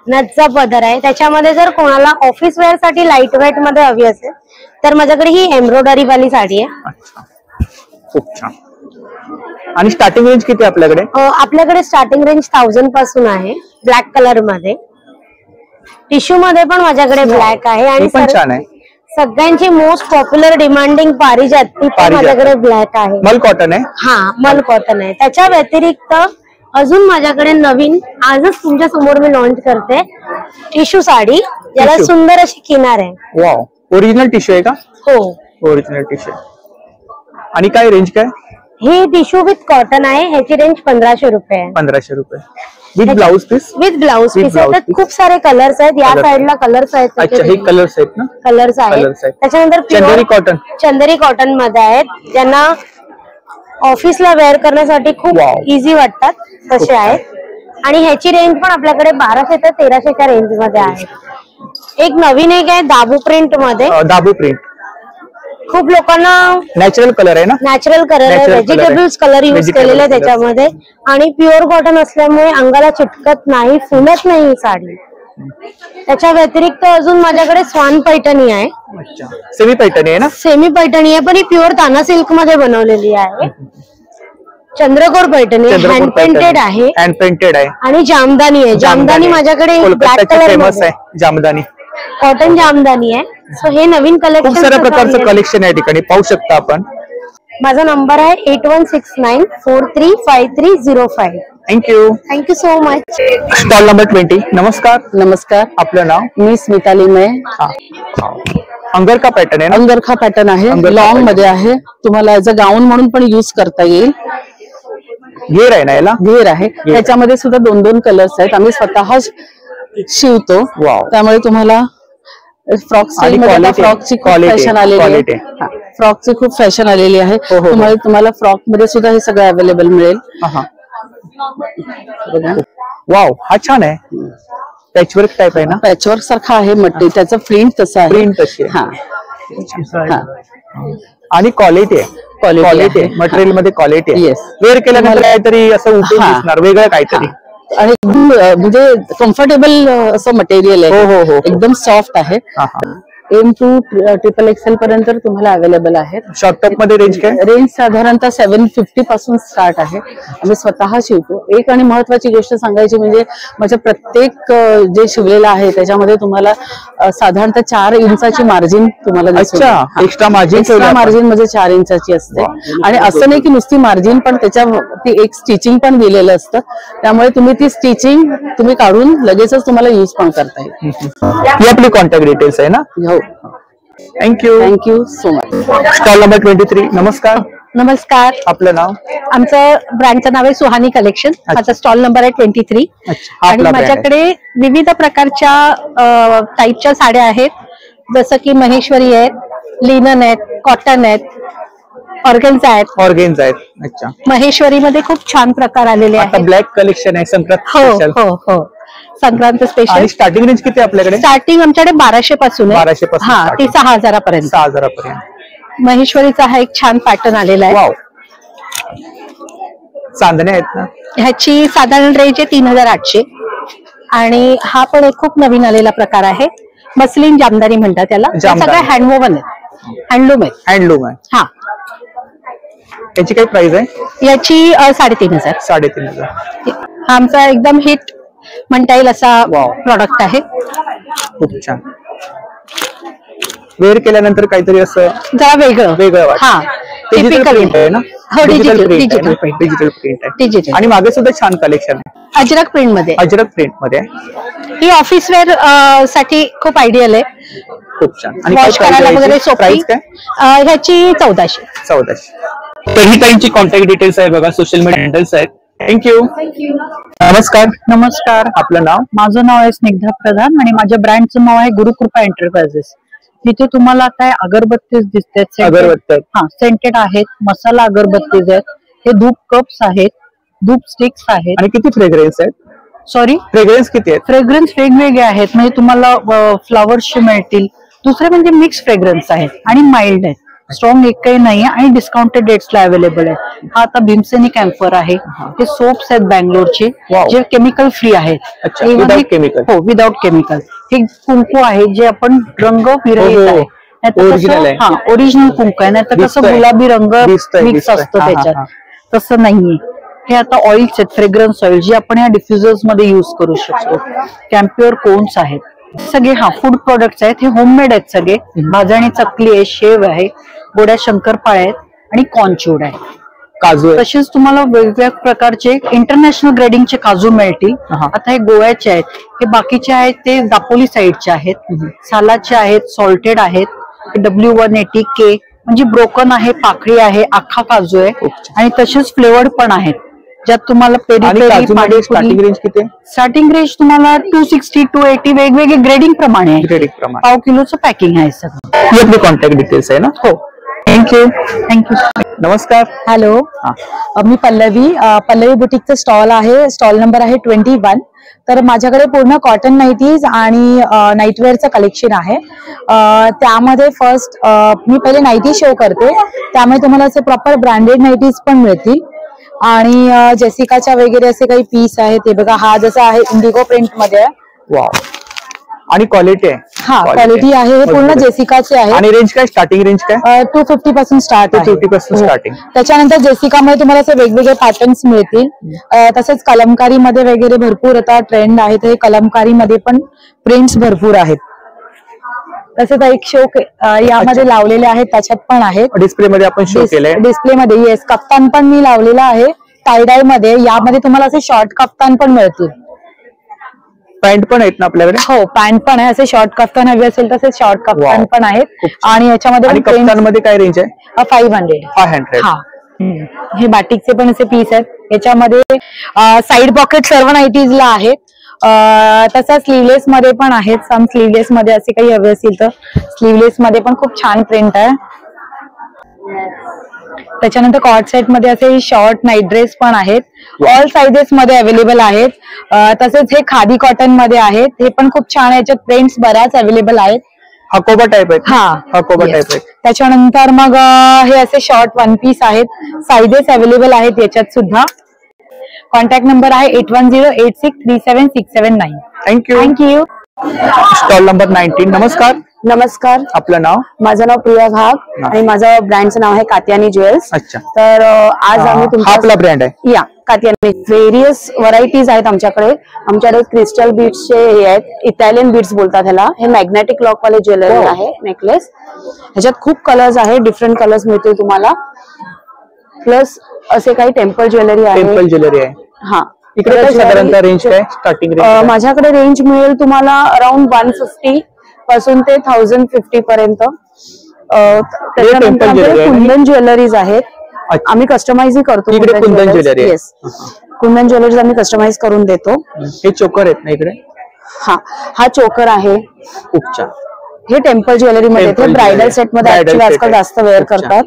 नथचा पदर आहे. त्याच्यामध्ये जर कोणाला ऑफिस वेअर साठी लाईट वेट मध्ये हवी असेल तर माझ्याकडे ही एम्ब्रॉयडरी वाली साडी आहे. खूप छान. आणि स्टार्टिंग रेंज किती आपल्याकडे? आपल्याकडे स्टार्टिंग रेंज 1000 पासून आहे. ब्लॅक कलर मध्ये. टिश्यू मध्ये पण माझ्याकडे ब्लॅक आहे. आणि छान आहे. सगळ्यांची मोस्ट पॉप्युलर डिमांडिंग पारिजात ती पण माझ्याकडे ब्लॅक आहे. मल कॉटन आहे? हा मल कॉटन आहे. त्याच्या व्यतिरिक्त अजून माझ्याकडे नवीन आजच तुमच्या समोर मी लॉन्च करते टिश्यू साडी. याला सुंदर अशी किनार आहे. वाव. ओरिजिनल टिश्यू आहे का? हो ओरिजिनल टिश्यू. आणि काय रेंज काय? ही टिश्यू विथ कॉटन आहे. ह्याची रेंज 1500 रुपये आहे. 1500 रुपये with blouse piece? With blouse piece. त्यात खूप सारे कलर्स आहेत. या साईडला कलर्स आहेत. अच्छा हे कलर्स आहेत ना? कलर्स आहेत. त्याच्यानंतर चंदेरी कॉटन मध्ये आहेत. ज्यांना ऑफिसला वेअर करण्यासाठी खूप इझी वाटतात तसे आहेत. आणि ह्याची रेंज पण आपल्याकडे 1200 ते 1300च्या रेंज मध्ये आहे. एक नवीन एक आहे दाबू प्रिंट मध्ये. दाबू प्रिंट खूप लोकांना नॅचरल कलर आहे ना? नॅचरल कलर आहे. व्हेजिटेबल्स कलर युज केलेले आहे त्याच्यामध्ये. आणि प्युअर कॉटन असल्यामुळे अंगाला चिटकत नाही, फुलत नाही ही साडी. त्याच्या व्यतिरिक्त अजून माझ्याकडे स्वान पैठणी आहे. सेमी पैठणी आहे ना? सेमी पैठणी आहे पण ही प्युअर ताना सिल्क मध्ये बनवलेली आहे. चंद्रकोर पैठणी हँड पेंटेड आहे. हँड पेंटेड आहे. आणि जामदानी आहे. जामदानी माझ्याकडे ब्लॅक कलर फेमस आहे. जामदानी कॉटन जामदानी आहे. सो हे नवीन कलेक्शन. खूप साऱ्या प्रकारचं कलेक्शन या ठिकाणी पाहू शकता आपण. माझा नंबर आहे 8169435305. Thank you so much. Stall number 20. नमस्कार. आपलं नाव? मी स्मिताली मै. अंगरखा पॅटर्न आहे ना? अंगरखा पॅटर्न आहे. लॉंग मध्ये आहे. तुम्हाला ऍज अ गाऊन म्हणून पण युज करता येईल. घेर आहे ना याला? घेर आहे. त्याच्यामध्ये सुद्धा 2-2 कलर्स आहेत. आम्ही स्वतः शिवतो. त्यामुळे तुम्हाला फ्रॉक स्टाईल मध्ये फ्रॉकची खूप फॅशन आलेली आहे. फ्रॉकची खूप फॅशन आलेली आहे. तुम्हाला फ्रॉक मध्ये सुद्धा हे सगळं अवेलेबल मिळेल. वाव, हा छान आहे. पॅचवर्क टाइप आहे ना? पॅचवर्क सारखा आहे मटेरियल, त्याचं प्रिंट तसं आहे. प्रिंट तशी आहे. आणि क्वालिटी आहे. क्वालिटी आहे मटेरियल मध्ये, क्वालिटी आहे. वेअर केल्यानंतर काहीतरी असं उठून दिसणार, वेगळं काहीतरी. आणि एकदम म्हणजे कम्फर्टेबल असं मटेरियल आहे. एकदम सॉफ्ट आहे. M to XXL पर्यंत तुम्हाला अवेलेबल आहेत. शॉर्ट टॉप मध्ये रेंज काय? रेंज साधारणतः 750 पासून स्टार्ट आहे. आम्ही स्वतः शिवतो. एक आणि महत्वाची गोष्ट सांगायची म्हणजे माझ्या प्रत्येक जे शिवलेलं आहे त्याच्यामध्ये तुम्हाला साधारणतः 4 इंचाची मार्जिन तुम्हाला एक्स्ट्रा मार्जिन म्हणजे 4 इंचाची असते. आणि असं नाही की नुसती मार्जिन, पण त्याच्यावरती एक स्टिचिंग पण दिलेलं असतं. त्यामुळे तुम्ही ती स्टिचिंग तुम्ही काढून लगेचच तुम्हाला युज पण करता येईल. ही आपली कॉन्टॅक्ट डिटेल्स आहे ना? Thank you so much. Stall number 23. नमस्कार. नमस्कार. आपलं नाव? आमचं ब्रँडचं नाव आहे सुहानी कलेक्शन. माझा स्टॉल नंबर आहे 23. आणि माझ्याकडे विविध प्रकारच्या टाईपच्या साड्या आहेत, जसं की महेश्वरी आहेत, लिनन आहेत, कॉटन आहेत, ऑर्गेन्झा आहेत. अच्छा. महेश्वरी मध्ये खूप छान प्रकार आलेले आहेत. ब्लॅक कलेक्शन आहे संक्रांत. हो संक्रांत स्पेशल. स्टार्टिंग रेंज किती आपल्याकडे? स्टार्टिंग आमच्याकडे 1200 पासून आहे. 1200 पासून ते 6000 पर्यंत. 6000 पर्यंत. महेश्वरीचा हा एक छान पॅटर्न आलेला आहे. चांदण्या आहेत ना? ह्याची साधारण रेंज आहे 3800. आणि हा पण एक खूप नवीन आलेला प्रकार आहे, मस्लिन जामदानी म्हणतात त्याला. सगळं हँडवोवन आहे, हँडलूम आहे. हा. याची काय प्राइस आहे? याची 3500. 3500. हा आमचा एकदम हिट म्हणता येईल असा प्रॉडक्ट आहे. खूप छान. वेअर केल्यानंतर काहीतरी असं जरा वेगळं. हा, डिजिटल प्रिंट आहे ना? डिजिटल प्रिंट आहे. आणि मागे सुद्धा छान कलेक्शन आहे, अजरक प्रिंट मध्ये. ही ऑफिस वेअर साठी खूप आयडियल आहे. खूप छान. आणि वॉश करायला वगैरे सोपी. ह्याची 1400. तर ही ताईंची कॉन्टॅक्ट डिटेल्स आहे बघा, सोशल मीडिया हँडल्स आहेत. थँक्यू. नमस्कार. आपलं नाव? माझं नाव आहे स्निग्धा प्रधान आणि माझ्या ब्रँडचं नाव आहे गुरुकृपा एंटरप्राइजेस. तिथे तुम्हाला काय अगरबत्तीज दिसतात. हा, सेंटेड आहेत, मसाला अगरबत्तीज आहेत, हे धूप कप्स आहेत, धूप स्टिक्स आहेत. आणि किती फ्रेग्रन्स आहेत? सॉरी, फ्रेग्रन्स किती आहेत? फ्रेग्रन्स वेगवेगळे आहेत, म्हणजे तुम्हाला फ्लॉवर्सचे मिळतील. दुसरे म्हणजे मिक्स फ्रेग्रन्स आहेत आणि माइल्ड आहेत. स्ट्रॉंग एक काही नाही आणि डिस्काउंटेड रेट्सला अवेलेबल आहे. हा आता भीमसेनी कॅम्फर आहे. हे सोप्स आहेत बँगलोरचे, जे केमिकल फ्री आहेत. Without chemical. हो, विदाउट केमिकल. हे कुंकू आहे जे आपण रंग विरहित आहे. ओरिजिनल कुंकू आहे. नाही तर कसं गुलाबी रंग मिक्स असतो त्याच्यात, तसं नाहीये. हे आता ऑइल्स आहेत, फ्रेग्रन्स ऑइल, जे आपण या डिफ्युजर्स मध्ये युज करू शकतो. कॅम्प्युअर कोन्स आहेत सगळे. हा, फूड प्रोडक्ट्स आहेत, हे होममेड आहेत सगळे. भाजणी चकली आहे, शेव आहे, गोड्या शंकरपाळ्या आहेत आणि कॉर्नच्यूड आहे, काजू. तसेच तुम्हाला वेगवेगळ्या प्रकारचे इंटरनॅशनल ग्रेडिंगचे काजू मिळतील. आता हे गोव्याचे आहेत, हे बाकीचे आहेत ते दापोली साईडचे आहेत, सालाचे आहेत, सॉल्टेड आहेत. W180K म्हणजे ब्रोकन आहे, पाकळी आहे, अख्खा काजू आहे. आणि तसेच फ्लेवर्ड पण आहेत, ज्यात तुम्हाला स्टार्टिंग रेंज किती? स्टार्टिंग रेंज तुम्हाला 260, 280 वेगवेगळे ग्रेडिंग प्रमाणे आहे. पाव किलोचं पॅकिंग आहे सगळं. ही आपली कॉन्टॅक्ट डिटेल्स आहे ना? हो. थँक्यू. नमस्कार. हॅलो, मी पल्लवी बुटीकचं स्टॉल आहे. स्टॉल नंबर आहे 21. तर माझ्याकडे पूर्ण कॉटन नाईटीज आणि नाईटवेअरचं कलेक्शन आहे. त्यामध्ये फर्स्ट मी पहिले नाईटी शो करते, त्यामुळे तुम्हाला असे प्रॉपर ब्रँडेड नाईटीज पण मिळतील. आणि जेसिकाच्या वगैरे असे काही पीस आहेत. ते बघा, हा जसा आहे इंडिगो प्रिंट मध्ये आहे. वाव. आणि क्वालिटी आहे? हा, क्वालिटी आहे. हे पूर्ण जेसिकाचे आहे. आणि रेंज काय? स्टार्टिंग रेंज काय? 250 पासून स्टार्ट आहे. 250 पासून स्टार्टिंग. त्याच्यानंतर जेसिकामध्ये तुम्हाला असे वेगवेगळे पॅटर्न्स मिळतील. तसेच कलमकारी मध्ये वगैरे भरपूर आता ट्रेंड आहे, तर हे कलमकारी मध्ये पण प्रिंट्स भरपूर आहेत. तसेच एक शो यामध्ये लावलेले आहेत, त्याच्यात पण आहेत. डिस्प्ले मध्ये आपण शो केलंय. डिस्प्ले मध्ये येस, कफ्तान पण मी लावलेला आहे टायडाय मध्ये. यामध्ये तुम्हाला असे शॉर्ट कफ्तान पण मिळतील. पॅन्ट पण आहेत ना आपल्याकडे? हो, पॅन्ट पण आहे. असे शॉर्ट कफ्तान हवे असेल तसे शॉर्ट कफ्तान पण आहेत. आणि याच्यामध्ये कफ्तान मध्ये काय रेंज आहे? 500. हा, हे बाटिकचे पण असे पीस आहेत. याच्यामध्ये साईड पॉकेट सर्व नाईटीजला आहेत. तसा स्लीवलेस मध्ये पण आहेत. सम स्लीवलेस मध्ये असे काही हवे असतील तर स्लीवलेस मध्ये पण खूप छान प्रिंट आहे. त्याच्यानंतर कॉर्ड सेट मध्ये असे शॉर्ट नाईट ड्रेस पण आहेत. ऑल साइजेस मध्ये अवेलेबल आहेत. तसेच हे खादी कॉटन मध्ये आहेत. हे पण खूप छान आहे. याच्यात प्रिंट्स बऱ्याच अवेलेबल आहेत. हकोबा टाइप आहे. हा हकोबा टाइप आहे. त्याच्यानंतर मग हे असे शॉर्ट वन पीस आहेत. साइजेस अवेलेबल आहेत याच्यात सुद्धा. कॉन्टॅक्ट नंबर आहे 8108637679. थँक्यू. थँक्यू. Stall number 19. नमस्कार. नमस्कार. आपलं नाव? माझं नाव प्रिया घाग आणि माझं ब्रँडचं नाव आहे कात्यानी ज्वेल्स. अच्छा. तर आज आम्ही आपला ब्रँड आहे. या कात्यानी व्हेरियस व्हरायटीज आहेत आमच्याकडे. क्रिस्टल बीड्सचे हे आहेत. इटालियन बीड्स बोलतात ह्याला. हे मॅग्नेटिक लॉक वाले ज्वेलरी आहे. नेकलेस ह्याच्यात खूप कलर्स आहे. डिफरंट कलर्स मिळतील तुम्हाला. प्लस असे काही टेम्पल ज्वेलरी आहे. टेम्पल ज्वेलरी आहे. हा. इकडे काय साधारणतः रेंज काय स्टार्टिंग रेंज? माझ्याकडे रेंज मिळेल तुम्हाला अराउंड 150 पासून ते 1050 पर्यंत. त्याच्यानंतर कुंदन ज्वेलरीज आहेत. आम्ही कस्टमाइज करतो. कुंदन ज्वेलरी. येस, कुंदन ज्वेलरीज आम्ही कस्टमाइज करून देतो. हे चोकर आहेत ना इकडे? हा चोकर आहे. खूप छान. हे टेम्पल ज्वेलरी मध्ये ब्रायडल सेट मध्ये आजकाल जास्त वेअर करतात.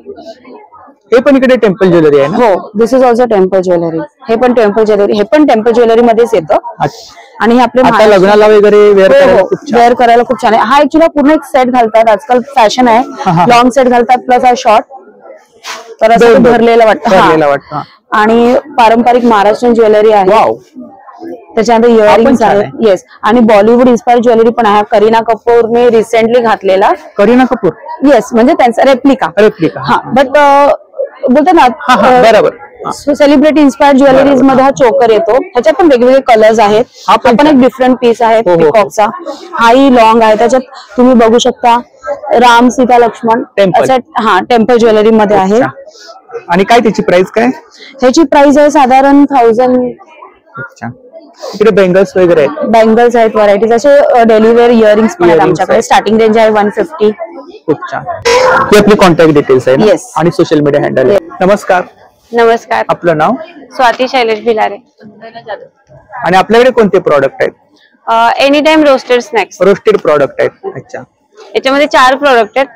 हे पण इकडे टेम्पल ज्वेलरी आहे ना? हो, दिस इज ऑल्सो टेम्पल ज्वेलरी. हे पण टेम्पल ज्वेलरी. हे पण टेम्पल ज्वेलरी मध्येच येतं. आणि हे आपले लग्नाला वगैरे वेअर करायला खूप छान आहे. हा ऍक्च्युली पूर्ण एक सेट घालतात. आजकाल फॅशन आहे. लॉंग सेट घालतात प्लस हा शॉर्ट. तर असं भरलेलं वाटतं. आणि पारंपरिक महाराष्ट्रीयन ज्वेलरी आहे. त्याच्यानंतर इयरिंग्स आहे. येस, आणि बॉलिवूड इन्स्पायर्ड ज्वेलरी पण आहे. करीना कपूरने रिसेंटली घातलेला. करीना कपूर? येस, म्हणजे त्यांचा रेप्लिका. हा, बट बोलतो ना बरोबर. सेलिब्रिटी इन्स्पायर्ड ज्वेलरीज मध्ये हा चोकर येतो. ह्याच्यात पण वेगवेगळे कलर्स आहेत. हा पण एक डिफरंट पीस आहे पिकॉकचा. हाही लॉंग आहे. त्याच्यात तुम्ही बघू शकता राम, सीता, लक्ष्मण हा टेम्पल ज्वेलरी मध्ये आहे. आणि काय त्याची प्राइस काय? ह्याची प्राइस आहे साधारण 1000. इकडे बेंगल्स वगैरे आहेत. बेंगल्स आहेत. व्हरायटीज असे डेली वेअर इयरिंग्स पण आहेत आमच्याकडे. स्टार्टिंग रेंज आहे 150. खूप छान. ही आपली कॉन्टॅक्ट डिटेल्स आहे. येस. आणि सोशल मीडिया हँडल आहे. नमस्कार. नमस्कार. आपलं नाव? स्वाती शैलेश भिलारे. आणि आपल्याकडे कोणते प्रॉडक्ट आहेत? Any time roasted snacks. Roasted product आहेत. अच्छा. याच्यामध्ये 4 प्रॉडक्ट आहेत.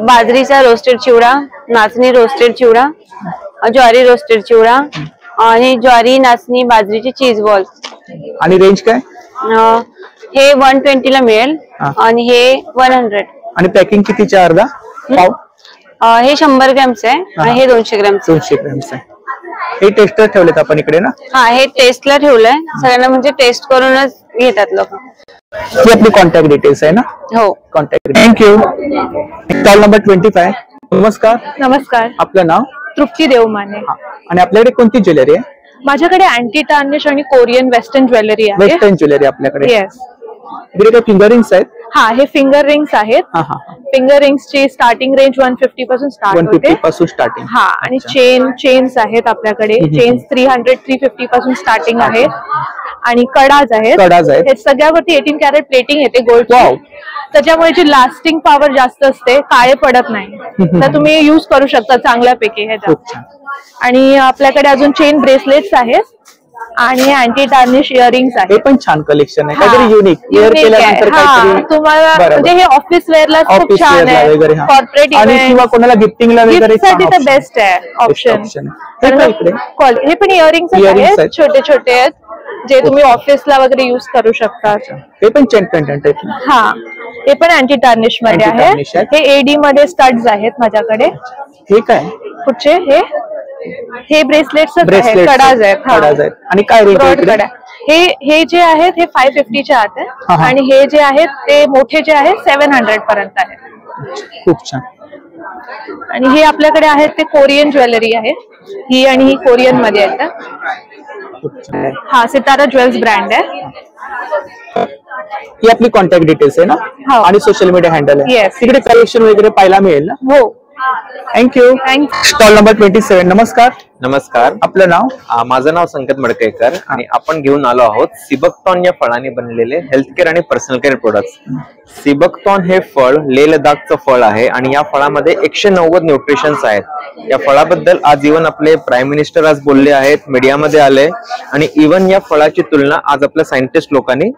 बाजरीचा रोस्टेड चिवडा, नाचणी रोस्टेड चिवडा, ज्वारी रोस्टेड चिवडा आणि ज्वारी, नाचणी, बाजरीचे चीज बॉल्स. आणि रेंज काय? हे 120 ला मिळेल आणि हे 100. आणि पॅकिंग कितीच्या अर्धा पाव? हे 100 ग्रॅमचं आहे आणि हे 200 ग्रॅमचं. 200 ग्रॅमचं आहे. हे टेस्टर ठेवलेत आपण इकडे ना? हा, हे टेस्टला ठेवलंय. सगळ्यांना म्हणजे टेस्ट करूनच घेतात लोक. ही आपली कॉन्टॅक्ट डिटेल्स आहे ना? हो. कॉन्टॅक्ट. थँक्यू. Stall number 25. नमस्कार. नमस्कार. आपलं नाव? तृप्ती देवमाने. आणि आपल्याकडे कोणती ज्वेलरी आहे? माझ्याकडे अँटी टार्निश आणि कोरियन वेस्टर्न ज्वेलरी आहे. वेस्टर्न ज्वेलरी आपल्याकडे. येस. इकडे काय फिंगर रिंग्स आहेत? हा, हे फिंगर रिंग्स आहेत. फिंगर रिंग्सची स्टार्टिंग रेंज 150 पासून स्टार्ट होते. 150 पासून स्टार्टिंग. हा, आणि चेन्स आहेत आपल्याकडे. चेन्स 300-350 पासून स्टार्टिंग आहे. आणि कडाज आहेत. हे सगळ्यावरती 18 कॅरेट प्लेटिंग येते गोल्ड. त्याच्यामुळे जी लास्टिंग पॉवर जास्त असते, काळे पडत नाही. तर तुम्ही युज करू शकता चांगल्यापैकी ह्याचा. आणि आपल्याकडे अजून चेन ब्रेसलेट्स आहेत आणि अँटी टार्निश इयरिंग्स आहेत. हे पण छान कलेक्शन आहे. काहीतरी युनिक वेअर केल्यानंतर काहीतरी तुम्हाला म्हणजे हे ऑफिस वेअरला खूप छान आहे. कॉर्पोरेट इव्हेंट किंवा कोणाला गिफ्टिंगला वगैरे साठी तर बेस्ट आहे ऑप्शन. हे पण इयरिंग्स आहेत. छोटे छोटे आहेत जे तुम्ही ऑफिसला वगैरे युज करू शकता. हे पण चेन पेंडंट आहेत. हा, हे पण अँटी टार्निश मध्ये आहे. हे एडी मध्ये स्टड्स आहेत माझ्याकडे. हे काय? कुठचे? हे ब्रेसलेट्स आहेत. कडाज आहेत. आणि काय रेंज? हे जे आहेत हे 550 च्या आत आहे. आणि हे जे आहेत ते मोठे जे आहेत 700 पर्यंत आहेत. खूप छान. आणि हे आपल्याकडे आहेत ते कोरियन ज्वेलरी आहे. ही आणि ही कोरियन मध्ये आहेत. हा, सितारा ज्वेल्स ब्रँड आहे. ही आपली कॉन्टॅक्ट डिटेल्स आहे ना? आणि सोशल मीडिया हँडल आहे. तिकडे कलेक्शन वगैरे पाहायला मिळेल ना? हो. थँक्यू. Stall number 27. नमस्कार. नमस्कार. आपलं नाव? माझं नाव संकेत मडकेकर आणि आपण घेऊन आलो आहोत सिबकतॉन या फळाने बनलेले हेल्थ केअर आणि पर्सनल केअर प्रोडक्ट्स. सिबकतॉन हे फळ लेह लडाखचं फळ आहे आणि या फळामध्ये 190 न्यूट्रिशन्स आहेत. या फळाबद्दल आज इव्हन आपले प्राईम मिनिस्टर आज बोलले आहेत, मीडियामध्ये आले आणि इव्हन या फळाची तुलना आज आपल्या सायंटिस्ट लोकांनी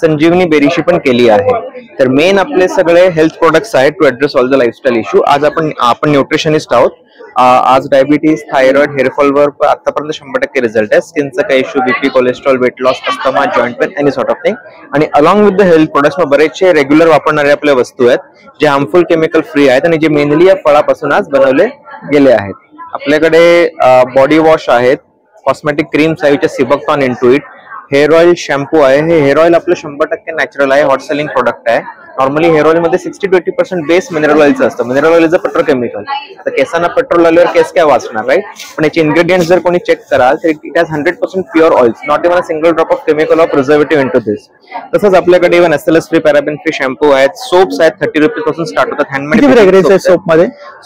संजीवनी बेरीशी पण केली आहे. तर मेन आपले सगळे हेल्थ प्रोडक्ट्स आहेत to address all the lifestyle issue. आज आपण न्यूट्रिशनिस्ट आहोत. आज डायबिटीज, थायरॉइड, हेअरफॉलवर आतापर्यंत 100% रिझल्ट आहे. स्किनचा काही issue, BP, cholesterol, weight loss, asthma, joint pain, any sort of thing. आणि along with the health products बरेचसे रेग्युलर वापरणारे आपल्या वस्तू आहेत जे हार्मफुल केमिकल फ्री आहेत आणि जे मेनली या फळापासून आज बनवले गेले आहेत. आपल्याकडे बॉडी वॉश आहेत, कॉस्मेटिक क्रीम्स आहे, sea buckthorn into it. Hair oil, shampoo आहे. हे हेअर ऑइल आपलं 100% नॅचरल आहे, हॉट सेलिंग प्रोडक्ट आहे. नॉर्मली हेअर ऑइल मध्ये 60 to 80% बेस मिनरल ऑइलचं असतं. Mineral oil is a petrochemical. तर केसांना पेट्रोल आल्यावर केस काय वाचणार, राईट? पण याचे इन्ग्रेडियंट्स जर कोणी चेक कराल तर it has 100% pure oils, not even a single drop of chemical of preservative into this. तसंच आपल्याकडे even SLS free, paraben free shampoo आहेत. सोप्स आहेत, 30 रुपीज पासून स्टार्ट होतात. हँडमेड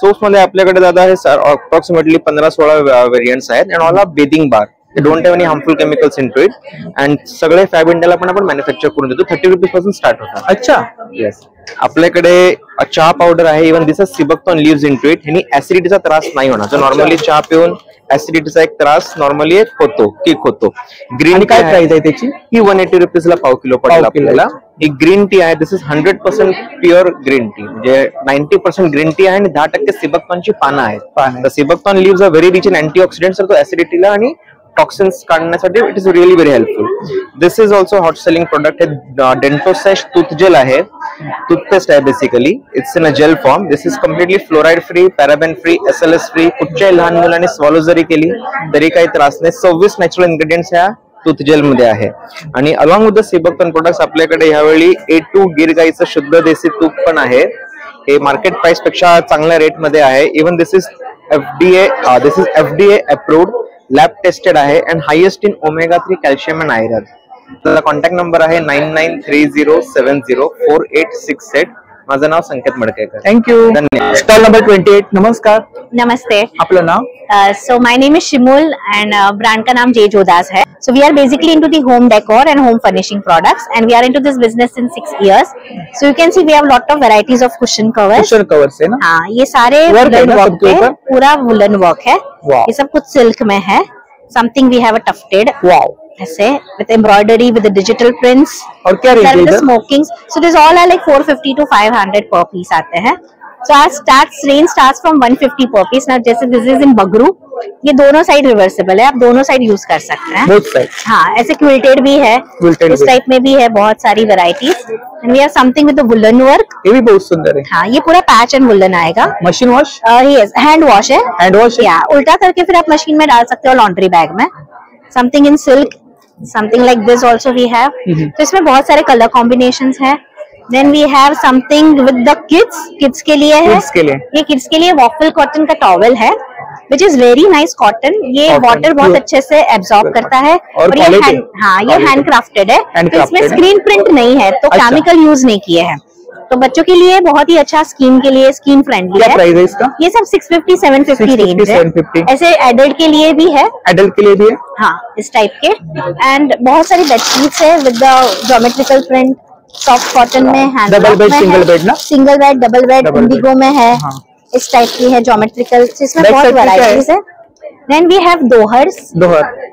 सोप मध्ये आपल्याकडे दादा हे अप्रॉक्सिमेटली 15-16 व्हेरियंट्स आहेत. And all are bathing bar. They don't have any harmful chemicals into it. And सगळे फॅब इंडियाला पण आपण मॅन्युफॅक्चर करून देतो. 30 रुपीज पासून स्टार्ट होतात. अच्छा. येस. आपल्याकडे चहा पावडर आहे. Even this sea buckthorn leaves into it. ह्यानी ऍसिडिटीचा त्रास नाही होणार. जो नॉर्मली चहा पिऊन ऍसिडिटीचा एक त्रास नॉर्मली होतो, किक होतो. ग्रीन काय प्राइस आहे त्याची? ही 180 रुपीजला पाव किलो पडेल आपल्याला. ही ग्रीन टी आहे. दिस इज 100% प्युअर ग्रीन टी. म्हणजे 90% ग्रीन टी आहे आणि 10% सिबकतॉनची पानं आहेत. तर sea buckthorn leaves are very rich in antioxidants. तर तो ऍसिडिटीला आणि टॉक्सिन्स काढण्यासाठी it is really very helpful. This is also hot selling product. हे डेंटोसेश टूथ जेल आहे, टूथपेस्ट आहे basically. It's in a gel form. This is completely fluoride free, paraben free, SLS free. कुठच्याही लहान मुलांनी स्वॉलो जरी केली तरी काही त्रास नाही. 26 नॅचरल इन्ग्रेडियंट्स ह्या टूथ जेल मध्ये आहे. आणि अलॉंग विथ द सिबकतॉन प्रोडक्ट्स आपल्याकडे ह्यावेळी A2 गिर गाईचं शुद्ध देसी तूप पण आहे. हे मार्केट प्राइस पेक्षा चांगल्या रेट मध्ये आहे. Even this is FDA approved, lab tested आहे and highest in omega 3 calcium and iron. त्याचा कॉन्टॅक्ट नंबर आहे 9930704868. माझं नाव संकेत मडकेकर. थँक्यू. धन्यवाद. Stall number 28. नमस्कार. नमस्ते. आपलं नाव? So my name is Shimul and brand का नाम J Jodas है. So we are basically into the home decor and home furnishing products and we are into this business since 6 years. So you can see we have lot of varieties of cushion covers. Cushion covers है ना? हाँ, ये सारे woollen work है, पूरा woollen work है. ये सब कुछ सिल्क में है. Something we have a tufted. Wow. ऐसे with embroidery with the digital prints. और क्या रेंज है इधर? Smokings. So this all are like 450 to 500 per piece आते हैं. So our range starts from 150 per piece. Now जैसे this is in बगरू, ये दोनों साइड रिवर्सिबल है, आप दोनों साइड यूज कर सकते हैं. Both sides. हाँ, ऐसे क्विल्टेड भी है, इस टाइप में भी है, बहुत सारी varieties. And we have something with the woollen work. ये भी बहुत सुंदर है. हाँ, ये पूरा पैच एंड वुलन आएगा. Machine wash? Yes, hand wash है. Hand wash? या उल्टा करके फिर आप मशीन में डाल सकते हो लॉन्ड्री बैग में. Something in silk, something like this also we have. तो इसमें बहुत सारे कलर कॉम्बिनेशंस है. Then we have something with the kids के लिए है. Kids के लिए. ये kids के लिए waffle cotton का टॉवल है, which is very nice cotton. ये वाटर बहुत अच्छे से एब्जॉर्ब करता है और ये हैंड क्राफ्टेड है. तो इसमें स्क्रीन प्रिंट नहीं है, तो केमिकल यूज नहीं किए हैं. तो बच्चों के लिए बहुत ही अच्छा, स्किन के लिए स्किन फ्रेंडली है. क्या प्राइस है इसका? ये सब 650-750 रेंज है. ऐसे एडल्ट के लिए भी है. एडल्ट के लिए भी है? हाँ, इस टाइप के. एंड बहुत सारी बेडशीट्स है with the geometrical print. Soft cotton में, hand double bed, single bed ना? Single bed, double bed, indigo में है. इस टाइप की है ज्योमेट्रिकल. इसमें बहुत वैरायटीज है. देन वी हैव दोहर्स.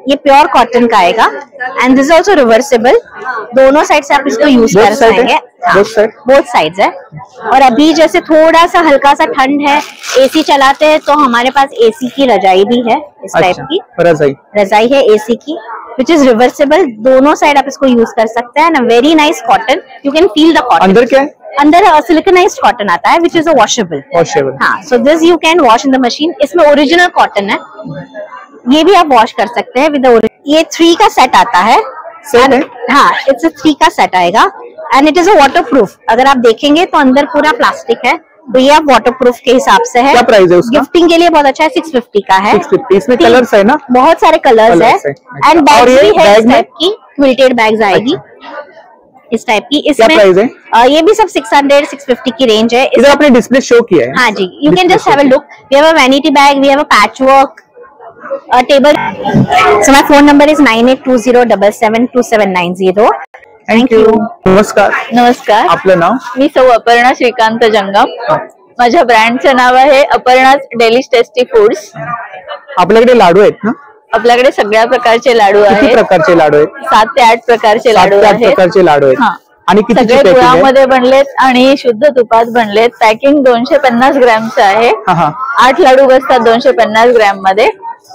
ये प्योर कॉटन का आएगा एंड दिस ऑल्सो रिवर्सिबल. दोनों साइड से आप इसको यूज कर पाएंगे. बोथ साइड्स है. और अभी जैसे थोड़ा सा हल्का सा ठंड है, एसी चलाते हैं, तो हमारे पास एसी की रजाई भी है इस टाइप की. रजाई है एसी की, विच इज रिवर्सिबल. दोनों साइड आप इसको यूज कर सकते हैं. Very nice cotton. You can feel the cotton. अंदर क्या है? अंदर सिलिकनाइज्ड कॉटन आता है, विच इज अ वॉशेबल. हाँ, so this you can wash in the machine. इसमें ओरिजिनल कॉटन है. ये भी आप वॉश कर सकते हैं विद. ये 3 का सेट आता है. हाँ, इट्स 3 का सेट आएगा end it is a water proof. अगर आप देखेंगे तो अंदर पूरा प्लास्टिक है, तो ये आप वाटर प्रूफ के हिसाब से है. क्या प्राइस है उसका? गिफ्टिंग के लिए बहुत अच्छा है. 650 का है. 650. इसमें कलर्स है ना? बहुत सारे कलर्स है. एंड बैग्स भी है इस टाइप की. क्विल्टेड बैग्स आएगी. इस टाइप की। क्या प्राइस है? ये भी सब 600 650 की रेंज है। इधर आपने डिस्प्ले शो किया है। हाँ जी, you can just have a look. We have a vanity bag, we have a patchwork table. So my phone number is 9820772790। Thank you. नमस्कार. नमस्कार. आपलं नाव? मी सौ अपर्णा श्रीकांत जंगम. माझ्या ब्रँडचं नाव आहे अपर्णाज डेलिश टेस्टी फूड्स. आपल्याकडे लाडू आहेत ना? आपल्याकडे सगळ्या प्रकारचे लाडू आहेत. किती प्रकारचे लाडू आहेत? 7 ते 8 प्रकारचे लाडू आहेत. 7 ते 8 प्रकारचे लाडू आहेत. आणि किती सगळे गुळामध्ये बनलेत आणि शुद्ध तुपात बनलेत. पॅकिंग 250 ग्रॅमचं आहे. 8 लाडू बसतात 250 ग्रॅम मध्ये.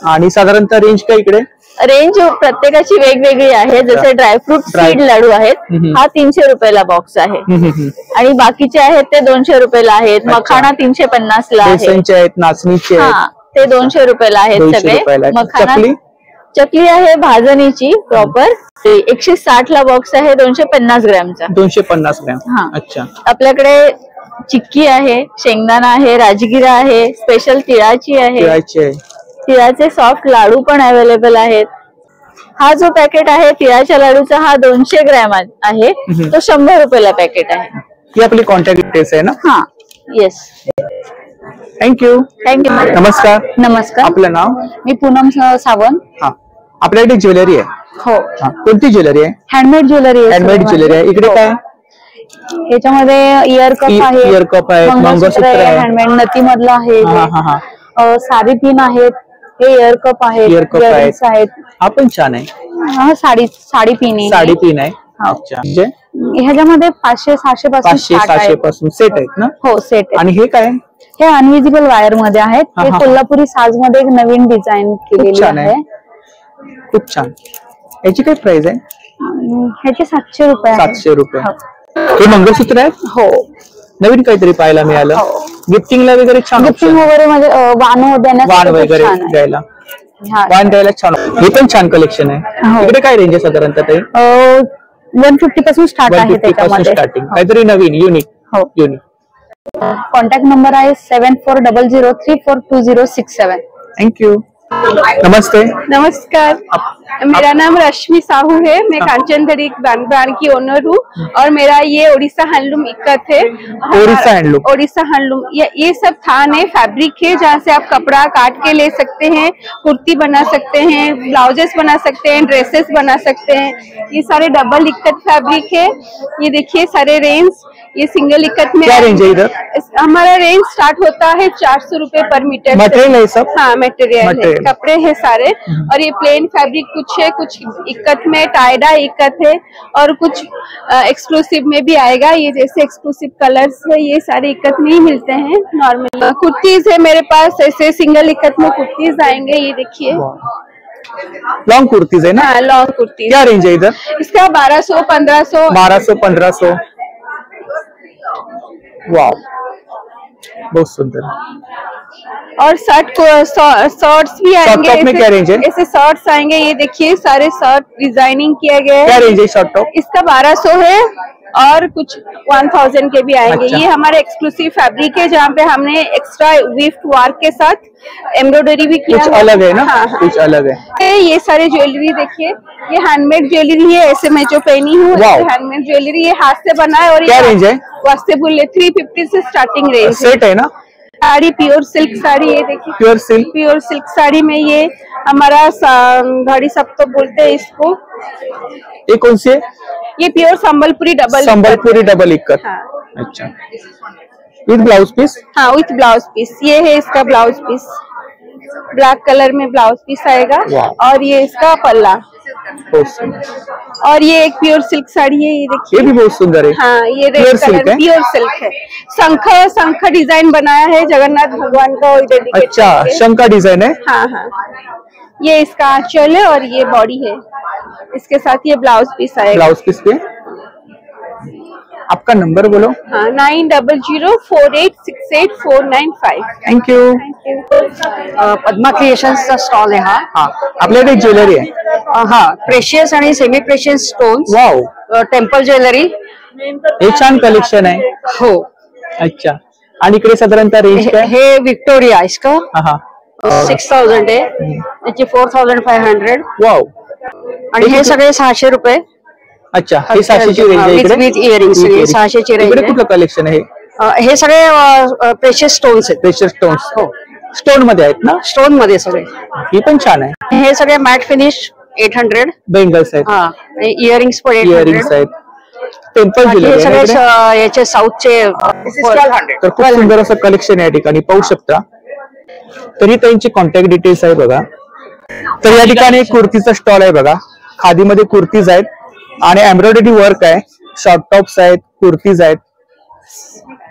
आणि साधारणतः रेंज काय इकडे? रेंज प्रत्येकाची वेगवेगळी आहे. जसे ड्रायफ्रूट सीड लाडू आहेत, हा 300 रुपयाला बॉक्स आहे. आणि बाकीचे आहेत ते 200 रुपयाला आहेत. मखाना 350 ला आहे. बेसनचे आहेत, नाचणीचे आहेत, ते 200 रुपयाला आहेत सगळे. मखाना चकली आहे भाजणीची प्रॉपर, 160 ला बॉक्स आहे 250 ग्रॅमचा. 250 ग्रॅम. अच्छा. आपल्याकडे चिक्की आहे, शेंगदाणा आहे, राजगिरा आहे, स्पेशल तिळाची आहे. तिळाचे सॉफ्ट लाडू पण अवेलेबल आहेत. हा जो पॅकेट आहे तिळाच्या लाडूचा हा 200 ग्रॅम आहे, तो 100 रुपयाला पॅकेट आहे. ही आपली कॉन्टॅक्ट डिटेल्स आहे ना? हा, येस. थँक्यू. थँक्यू. नमस्कार. नमस्कार. आपलं नाव? मी पूनम सावंत. हा, आपल्याकडे ज्वेलरी आहे? हो. कोणती ज्वेलरी आहे? हँडमेड ज्वेलरी आहे. हँडमेड ज्वेलरी आहे. इकडे काय? याच्यामध्ये इयर कप आहे, इयर कप आहे, मंगळसूत्र आहे, हँडमेड नथी मधला आहे, साडी पिन आहेत, हे इयर कप आहेत, इयरिंग्स आहेत. हा पण छान आहे. हा साडी पिन आहे. साडी पिन आहे. अच्छा. ह्याच्यामध्ये 500-600 पासून सेट आहेत ना? हो, सेट. आणि हे काय? हे अनविजिबल वायर मध्ये आहेत. हे कोल्हापुरी साज मध्ये एक नवीन डिझाईन केलेली आहे. खूप छान. याची काय प्राइस आहे? ह्याचे 700 रुपये. 700 रुपये. हे मंगळसूत्र आहे? हो. नवीन काहीतरी पाहायला मिळालं. गिफ्टिंगला वगैरे छान. गिफ्टिंग वगैरे म्हणजे वाण वगैरे द्यायला, वाण द्यायला छान. हे पण छान कलेक्शन आहे. इकडे काय रेंज आहे साधारणतः? 150 पासून स्टार्ट आहे त्याच्यामध्ये. स्टार्टिंग काहीतरी नवीन युनिक. कॉन्टॅक्ट नंबर आहे 7400342067. थँक्यू. नमस्ते. नमस्कार. मेरा नाम रश्मि साहू है। मैं कांचनधरी ब्रांड की ओनर हूँ और मेरा ये ओडिशा हैंडलूम इक्कत है। ओडिशा हैंडलूम ये सब थान है, फैब्रिक है जहाँ से आप कपड़ा काट के ले सकते हैं, कुर्ती बना सकते हैं, ब्लाउजेस बना सकते हैं, ड्रेसेस बना सकते हैं। ये सारे डबल इक्कत फैब्रिक है। ये देखिए सारे रेंज, ये सिंगल इक्कत में क्या रेंज है इधर? हमारा रेंज स्टार्ट होता है 400 रुपए पर मीटर। मटेरियल है सब? हाँ, मटेरियल है, कपड़े हैं सारे। और ये प्लेन फैब्रिक कुछ है, कुछ इक्कत में टाइडा इक्कत है और कुछ एक्सक्लूसिव में भी आएगा। ये जैसे एक्सक्लूसिव कलर्स है, ये सारे इक्कत में ही मिलते हैं। नॉर्मल कुर्तीज है मेरे पास, ऐसे सिंगल इक्कत में कुर्तीज आएंगे। ये देखिए लॉन्ग कुर्तीज है ना? हाँ, लॉन्ग कुर्ती। क्या रेंज है इधर? इसका 1200-1500। 1200-1500। वाह, बहुत सुंदर। और शॉर्ट्स भी आएंगे। शॉर्ट में क्या रेंज है? ऐसे शॉर्ट्स आएंगे, ये देखिए सारे शॉर्ट डिजाइनिंग किया गया है। क्या रेंज है शॉर्ट टॉप? इसका 1200 है और कुछ 1000 के भी आएंगे। अच्छा। ये हमारे एक्सक्लूसिव फैब्रिक है जहाँ पे हमने एक्स्ट्रा विफ्ट वर्क के साथ एम्ब्रॉयडरी भी किया। कुछ अलग है ना? हाँ। कुछ अलग है। ये सारे ज्वेलरी देखिए, ये हैंडमेड ज्वेलरी है। ऐसे मैं जो पहनी हूँ हैंडमेड ज्वेलरी, ये हाथ से बना है। और क्या रेंज है? वास्तेबुल 350 से स्टार्टिंग रेंज। सेट है ना? साड़ी प्योर सिल्क साड़ी, ये देखिए प्योर सिल्क साड़ी में ये हमारा घड़ी सब तो बोलते हैं इसको। ये कौन सी है? ये प्योर संबलपुरी डबल इक्कत। हाँ। अच्छा, विद ब्लाउज पीस? हाँ, विथ ब्लाउज पीस। ये है इसका ब्लाउज पीस, ब्लैक कलर में ब्लाउज पीस आएगा। और ये इसका पल्ला। और ये एक प्योर सिल्क साड़ी है, ये देखिए। ये भी बहुत सुंदर है। हाँ, ये रेड कलर प्योर सिल्क है। शंख डिजाइन बनाया है जगन्नाथ भगवान का। अच्छा, शंख का डिजाइन है। हाँ हाँ, ये इसका आंचल है और ये बॉडी है। इसके साथ ये ब्लाउज पीस आएगा। ब्लाउज पीस पे आपका नंबर बोलो। हाँ, 9004868495। Thank you. पद्मा क्रिएशन्सचा स्टॉल आहे हा। आपल्याकडे ज्वेलरी आहे? हा, प्रेशियस आणि semi precious stones. Wow, temple jewellery. हे छान कलेक्शन आहे। हो। अच्छा, आणि इकडे साधारणतः रेंज काय? हे विक्टोरिया इसका 6000 आहे, याची 4500। वाव. आणि हे सगळे 600 रुपये। अच्छा, हे 600ची रेंज आहे इकडे विथ इयरिंग्स 600ची रेंज इकडे आहे. कुठलं कलेक्शन आहे? हे सगळे प्रेशियस स्टोन्स आहेत. प्रेशियस स्टोन्स स्टोन मध्ये आहेत ना? स्टोन मध्ये सगळे. ही पण छान आहे. हे सगळे मॅट फिनिश 800 बेंगल्स आहेत. हा, इयरिंग्स पण 800. इयरिंग्स आहेत. टेम्पल हे सगळे ज्वेलरी याचे साऊथचे तर खूप सुंदर असं कलेक्शन या ठिकाणी पाहू शकता. तरी त्यांची कॉन्टॅक्ट डिटेल्स आहे बघा. तर या ठिकाणी कुर्तीचा स्टॉल आहे बघा. खादीमध्ये कुर्तीज आहेत आणि एम्ब्रॉयडरी वर्क आहे. शॉर्ट टॉप्स आहेत, कुर्तीज आहेत.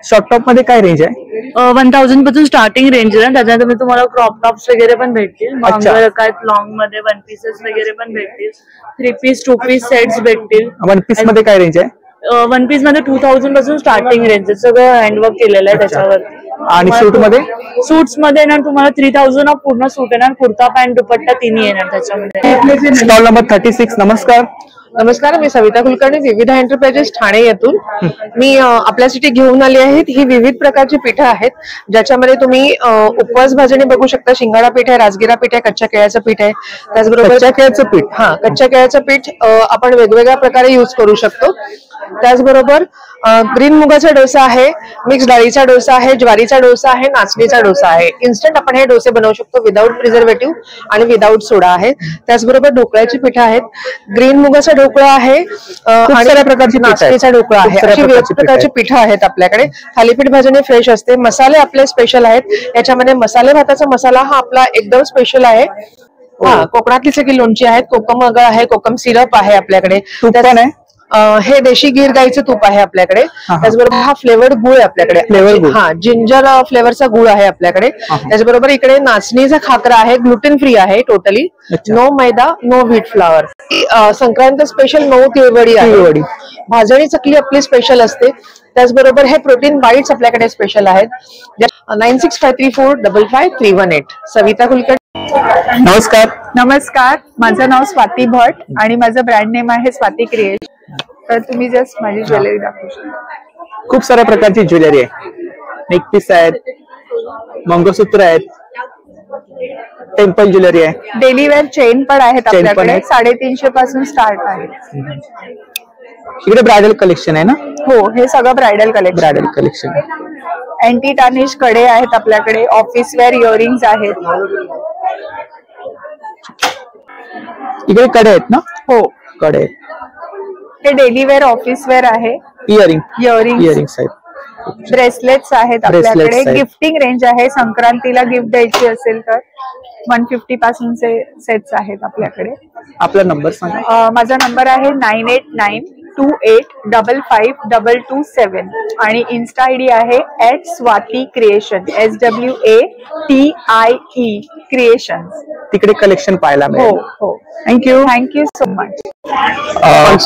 शॉर्ट टॉप मध्ये काय रेंज आहे? 1000 पासून स्टार्टिंग रेंज आहे. त्याच्यानंतर मी तुम्हाला क्रॉप टॉप्स वगैरे पण भेटतील. लॉंग मध्ये वन पीसेस वगैरे पण भेटतील. 3 पीस 2 पीस सेट्स भेटतील. वन पीस मध्ये काय रेंज आहे? वन पीस मध्ये 2000 पासून स्टार्टिंग रेंज आहे. सगळं हँडवर्क केलेलं आहे त्याच्यावर. आणि सूट मध्ये? सूट्स मध्ये येणार तुम्हाला 3000 पूर्ण सूट येणार. कुर्ता पॅन्ट दुपट्टा तिन्ही येणार त्याच्यामध्ये. Stall number 36. नमस्कार. नमस्कार, मी सविता कुलकर्णी, विविध एंटरप्राइजेस ठाणे येथून. मी आपल्यासाठी घेऊन आली आहेत ही विविध प्रकारची पीठं आहेत, ज्याच्यामध्ये तुम्ही उपवास भाजणी बघू शकता. शिंगाडा पीठ आहे, राजगिरा पीठ आहे, कच्च्या केळ्याचं पीठ आहे. त्याचबरोबर कच्च्या केळ्याचं पीठ, कच्च्या केळ्याचं पीठ आपण वेगवेगळ्या प्रकारे युज करू शकतो. त्याचबरोबर ग्रीन मुगाचा डोसा आहे, मिक्स डाळीचा डोसा आहे, ज्वारीचा डोसा आहे, नाचणीचा डोसा आहे. इन्स्टंट आपण हे डोसे बनवू शकतो विदाऊट प्रिझर्वेटिव्ह आणि विदाऊट सोडा आहे. त्याचबरोबर ढोकळ्याची पिठं आहेत, ग्रीन मुगाचा ढोकळा आहे आणि प्रकारची नाचणीचा ढोकळा आहे. अशी वेगवेगळ्या प्रकारची पिठं आहेत आपल्याकडे. थालीपीठ भाजणी फ्रेश असते. मसाले आपले स्पेशल आहेत. याच्यामध्ये मसाले भाताचा मसाला हा आपला एकदम स्पेशल आहे. कोकणातली सगळी लोणची आहेत, कोकम अगळ आहे, कोकम सिरप आहे आपल्याकडे. हे देशी गीर गाईचं तूप आहे आपल्याकडे. त्याचबरोबर हा फ्लेवर्ड गुळ आहे आपल्याकडे. जिंजर फ्लेवरचा गुळ आहे आपल्याकडे. त्याचबरोबर इकडे नाचणीचा खाकरा आहे, ग्लुटेन फ्री आहे totally. No maida, no wheat flour. Sankrant special 9 तिळवडी आहे. भाजणी चकली आपली स्पेशल असते. त्याचबरोबर हे प्रोटीन बाईट्स आपल्याकडे स्पेशल आहेत. 9653455318. सविता कुलकर्णी. नमस्कार. नमस्कार, माझं नाव स्वाती भट आणि माझं ब्रँड नेम आहे स्वाती क्रिएशन. तर तुम्ही जस्ट माझी ज्वेलरी दाखवू शकता. खूप साऱ्या प्रकारची ज्वेलरी आहे. नेकपीस आहेत, मंगळसूत्र आहेत, टेम्पल ज्वेलरी आहे, डेली वेअर चेन पण आहेत आपल्याकडे. 350 पासून स्टार्ट आहे. इकडे ब्रायडल कलेक्शन आहे ना? हो, हे सगळं bridal collection. Bridal collection. Anti tarnish कडे आहेत आपल्याकडे. ऑफिस वेअर इयरिंग्स आहेत. इकडे कडे आहेत ना? हो, कडे. हे डेली वेअर ऑफिस वेअर आहे. इयरिंग्स आहेत. ब्रेसलेट्स आहेत आपल्याकडे. गिफ्टिंग रेंज आहे. संक्रांतीला गिफ्ट द्यायची असेल तर 150 पासूनचे सेट्स आहेत आपल्याकडे. आपला नंबर सांगा. माझा नंबर आहे 9892855227 आणि इन्स्टा आयडी आहे @swati_creation SWATIE क्रिएशन. तिकडे कलेक्शन पाहायला मिळेल. हो, thank you so much.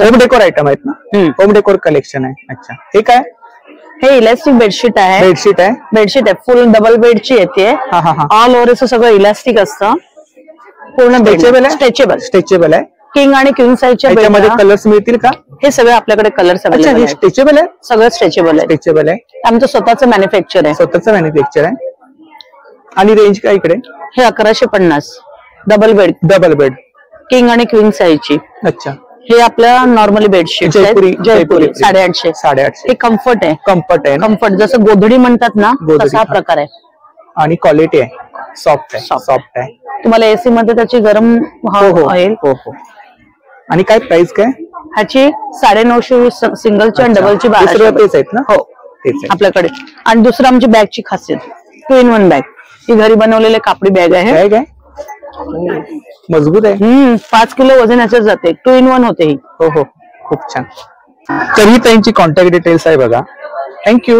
Home decor item आहेत ना? होम डेकोर कलेक्शन आहे. अच्छा, हे काय? हे इलास्टिक बेडशीट आहे. बेडशीट आहे, फुल डबल बेडची येते. ऑल ओव्हर असं सगळं इलास्टिक असतं. पूर्ण स्ट्रेचेबल आहे. किंग आणि क्वीन साईजच्या बेडमध्ये कलर्स मिळतील का? हे सगळे आपल्याकडे कलर्स अवेलेबल. स्ट्रेचेबल आहे, सगळं स्ट्रेचेबल आहे. आमचं स्वतःचं मॅन्युफॅक्चर आहे. आणि रेंज काय इकडे? हे 1150 डबल बेड किंग आणि क्वीन साईजची. अच्छा, हे आपल्या नॉर्मली बेडशीट जयपुरी 850. हे कम्फर्ट आहे. कम्फर्ट जसं गोधडी म्हणतात ना, तसा प्रकार आहे. आणि क्वालिटी आहे, सॉफ्ट आहे. तुम्हाला एसी मध्ये त्याची गरम होईल. आणि काय प्राइस काय ह्याची? 950 सिंगलची आणि डबलची 1200 आहेत ना? हो, आपल्याकडे. आणि दुसरं आमची बॅगची खासियत 2 in 1 बॅग. ही घरी बनवलेली कापडी बॅग आहे. मजबूत आहे. 5 किलो वजन याच्यात जाते. 2 in 1 होते ही. हो, खूप छान. तरी त्यांची कॉन्टॅक्ट डिटेल्स आहे बघा. थँक्यू.